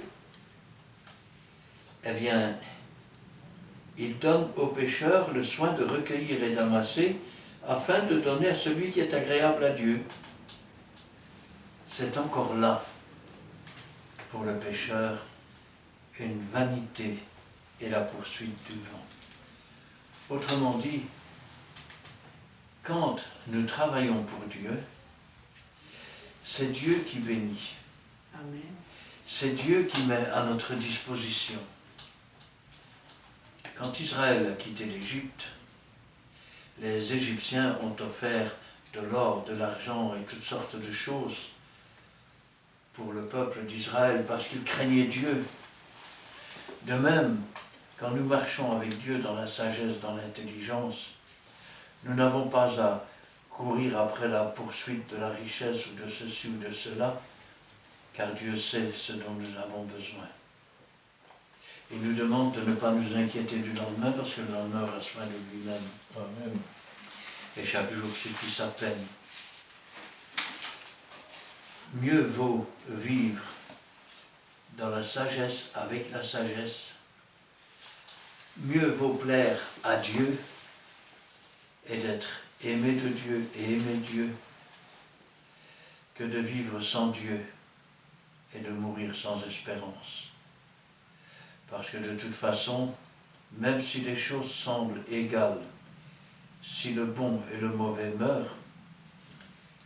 eh bien, il donne aux pécheurs le soin de recueillir et d'amasser afin de donner à celui qui est agréable à Dieu. C'est encore là, pour le pécheur, une vanité et la poursuite du vent. Autrement dit, quand nous travaillons pour Dieu, c'est Dieu qui bénit. Amen. C'est Dieu qui met à notre disposition. Quand Israël a quitté l'Égypte, les Égyptiens ont offert de l'or, de l'argent et toutes sortes de choses pour le peuple d'Israël parce qu'ils craignaient Dieu. De même, quand nous marchons avec Dieu dans la sagesse, dans l'intelligence, nous n'avons pas à courir après la poursuite de la richesse ou de ceci ou de cela, car Dieu sait ce dont nous avons besoin. Il nous demande de ne pas nous inquiéter du lendemain, parce que le lendemain aura soin de lui-même. Amen. Et chaque jour suffit sa peine. Mieux vaut vivre dans la sagesse avec la sagesse. Mieux vaut plaire à Dieu et d'être aimé de Dieu et aimer Dieu que de vivre sans Dieu et de mourir sans espérance. Parce que de toute façon, même si les choses semblent égales, si le bon et le mauvais meurent,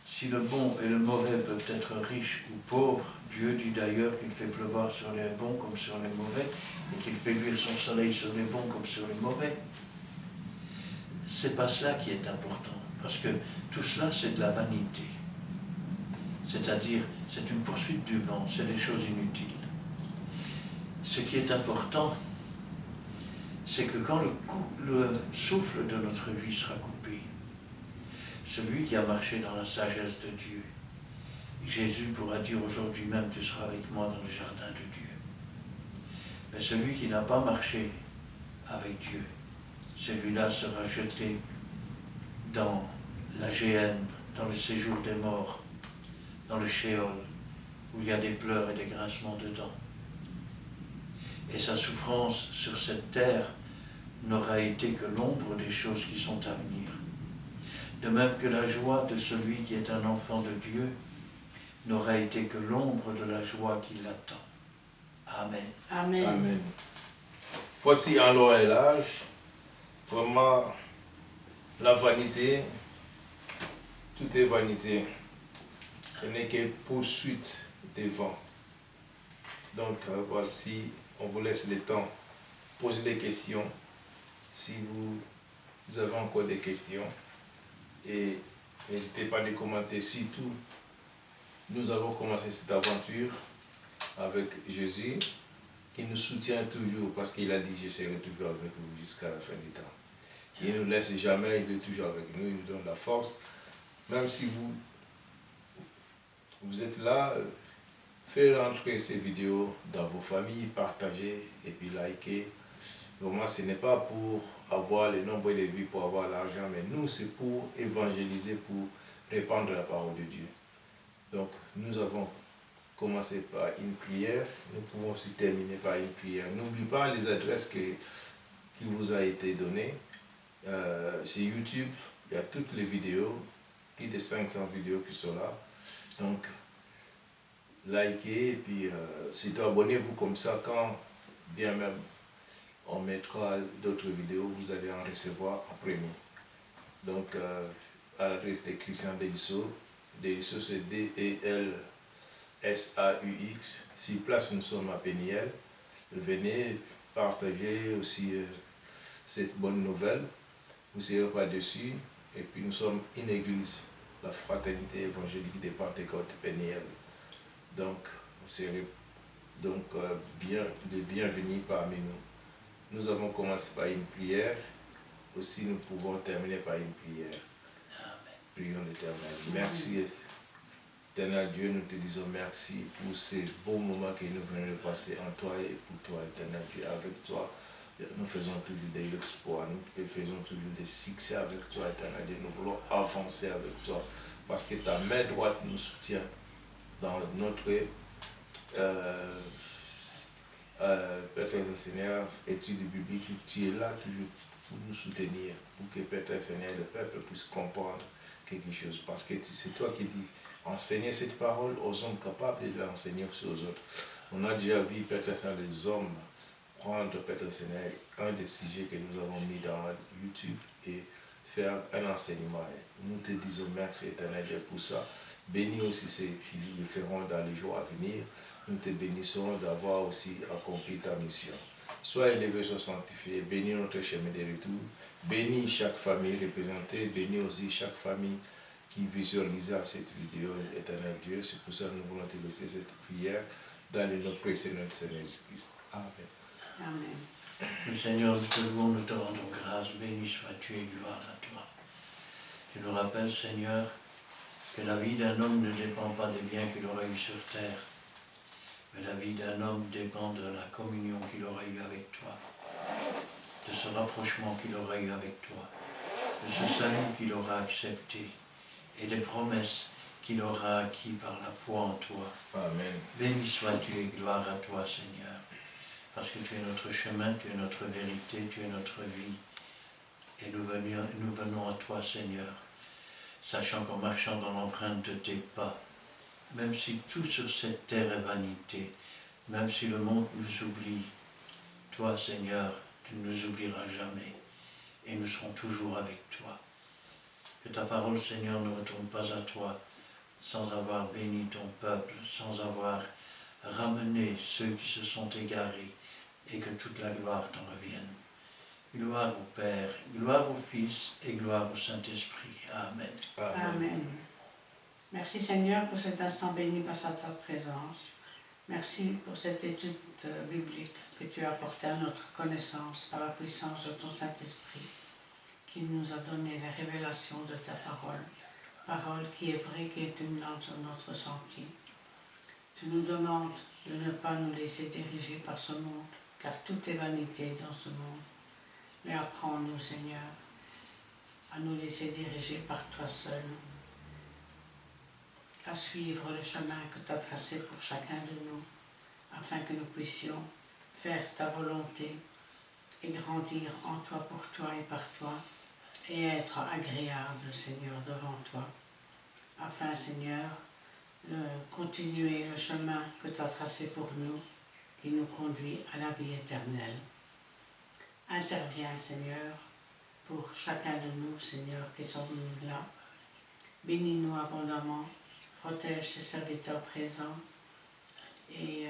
si le bon et le mauvais peuvent être riches ou pauvres, Dieu dit d'ailleurs qu'il fait pleuvoir sur les bons comme sur les mauvais, et qu'il fait luire son soleil sur les bons comme sur les mauvais. C'est pas cela qui est important, parce que tout cela c'est de la vanité. C'est-à-dire, c'est une poursuite du vent, c'est des choses inutiles. Ce qui est important, c'est que quand le souffle de notre vie sera coupé, celui qui a marché dans la sagesse de Dieu, Jésus pourra dire aujourd'hui même, tu seras avec moi dans le jardin de Dieu. Mais celui qui n'a pas marché avec Dieu, celui-là sera jeté dans la géhenne, dans le séjour des morts, dans le shéol, où il y a des pleurs et des grincements de dents. Et sa souffrance sur cette terre n'aura été que l'ombre des choses qui sont à venir. De même que la joie de celui qui est un enfant de Dieu n'aura été que l'ombre de la joie qui l'attend. Amen. Amen. Amen. Voici en l'heure et l'âge, vraiment, la vanité, tout est vanité. Ce n'est que poursuite des vents. Donc, voici, on vous laisse le temps. Posez des questions. Si vous avez encore des questions. Et n'hésitez pas à les commenter. Surtout, nous avons commencé cette aventure avec Jésus, qui nous soutient toujours, parce qu'il a dit « Je serai toujours avec vous jusqu'à la fin du temps ». Il ne nous laisse jamais, il est toujours avec nous, il nous donne la force. Même si vous êtes là, faites rentrer ces vidéos dans vos familles, partagez et puis likez. Vraiment, ce n'est pas pour avoir le nombre de vues, pour avoir l'argent, mais nous, c'est pour évangéliser, pour répandre la parole de Dieu. Donc, nous avons commencé par une prière, nous pouvons aussi terminer par une prière. N'oubliez pas les adresses qui vous a été données. Sur YouTube, il y a toutes les vidéos, plus de 500 vidéos qui sont là. Donc, likez et puis surtout abonnez-vous comme ça, quand bien même on mettra d'autres vidéos, vous allez en recevoir en premier. Donc, à l'adresse de Christian Delisseau, Delisseau c'est D-E-L-S-A-U-X. Sur place, nous sommes à Péniel. Venez partager aussi cette bonne nouvelle. Vous ne serez pas déçus. Et puis nous sommes une église, la Fraternité évangélique des Pentecôtes Péniel. Donc, vous serez donc les bienvenus parmi nous. Nous avons commencé par une prière. Aussi, nous pouvons terminer par une prière. Amen. Prions l'Éternel. Merci, Éternel Dieu, nous te disons merci pour ces beaux moments que nous venons de passer en toi et pour toi, Éternel Dieu. Avec toi, nous faisons toujours des exploits, nous faisons toujours des succès avec toi, Éternel Dieu. Nous voulons avancer avec toi parce que ta main droite nous soutient dans notre Père Seigneur, étude biblique. Tu es là toujours pour nous soutenir, pour que Père Seigneur, le peuple puisse comprendre quelque chose. Parce que c'est toi qui dis, enseigner cette parole aux hommes capables de l'enseigner aussi aux autres. On a déjà vu, Père Seigneur, les hommes prendre, Père Seigneur, un des sujets que nous avons mis dans YouTube et faire un enseignement. Nous te disons merci, Éternel Dieu, pour ça. Bénis aussi ceux qui le feront dans les jours à venir. Nous te bénissons d'avoir aussi accompli ta mission. Sois élevé, sois sanctifié. Bénis notre chemin de retour. Bénis chaque famille représentée. Bénis aussi chaque famille qui visualisera cette vidéo, Éternel Dieu. C'est pour ça que nous voulons te laisser cette prière dans le nom précieux de notre Seigneur Jésus-Christ. Amen. Amen. Le Seigneur, nous te louons, nous te rendons grâce. Béni sois-tu et gloire à toi. Tu nous rappelles, Seigneur, que la vie d'un homme ne dépend pas des biens qu'il aurait eu sur terre, mais la vie d'un homme dépend de la communion qu'il aura eue avec toi, de ce rapprochement qu'il aura eu avec toi, de ce salut qu'il aura accepté et des promesses qu'il aura acquis par la foi en toi. Amen. Béni sois-tu et gloire à toi, Seigneur, parce que tu es notre chemin, tu es notre vérité, tu es notre vie. Et nous venons à toi, Seigneur, sachant qu'en marchant dans l'empreinte de tes pas, même si tout sur cette terre est vanité, même si le monde nous oublie, toi, Seigneur, tu ne nous oublieras jamais et nous serons toujours avec toi. Que ta parole, Seigneur, ne retourne pas à toi sans avoir béni ton peuple, sans avoir ramené ceux qui se sont égarés, et que toute la gloire t'en revienne. Gloire au Père, gloire au Fils et gloire au Saint-Esprit. Amen. Amen. Amen. Merci Seigneur pour cet instant béni par ta présence. Merci pour cette étude biblique que tu as apportée à notre connaissance par la puissance de ton Saint-Esprit, qui nous a donné la révélation de ta parole. Parole qui est vraie, qui est une lampe sur notre sentier. Tu nous demandes de ne pas nous laisser diriger par ce monde, car tout est vanité dans ce monde. Mais apprends-nous, Seigneur, à nous laisser diriger par toi seul. à suivre le chemin que tu as tracé pour chacun de nous, afin que nous puissions faire ta volonté et grandir en toi, pour toi et par toi, et être agréable, Seigneur, devant toi, afin, Seigneur, de continuer le chemin que tu as tracé pour nous, qui nous conduit à la vie éternelle. Interviens, Seigneur, pour chacun de nous, Seigneur, qui sommes là. Bénis-nous abondamment, protège tes serviteurs présents et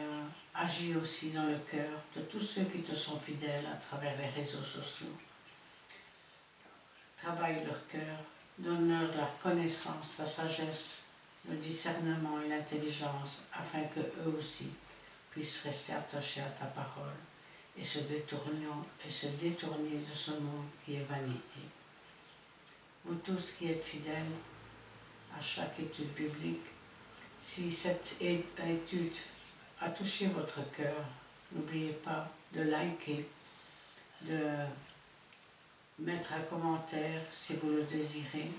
agis aussi dans le cœur de tous ceux qui te sont fidèles à travers les réseaux sociaux. Travaille leur cœur, donne-leur la connaissance, la sagesse, le discernement et l'intelligence, afin que eux aussi puissent rester attachés à ta parole et se détourner de ce monde qui est vanité. Vous tous qui êtes fidèles à chaque étude biblique, si cette étude a touché votre cœur, n'oubliez pas de liker, de mettre un commentaire si vous le désirez.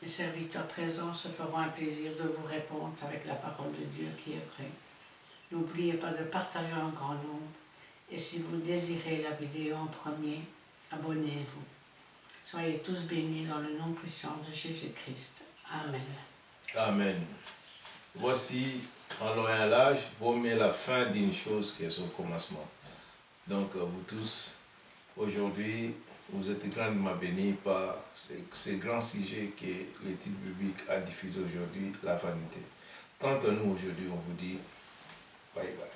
Les serviteurs présents se feront un plaisir de vous répondre avec la parole de Dieu qui est vraie. N'oubliez pas de partager en grand nombre. Et si vous désirez la vidéo en premier, abonnez-vous. Soyez tous bénis dans le nom puissant de Jésus-Christ. Amen. Amen. Voici, en loin l'âge, vaut mieux la fin d'une chose que son commencement. Donc, vous tous, aujourd'hui, vous êtes grandement bénis par ces grands sujets que l'étude biblique a diffusé aujourd'hui, la vanité. Quant à nous, aujourd'hui, on vous dit bye bye.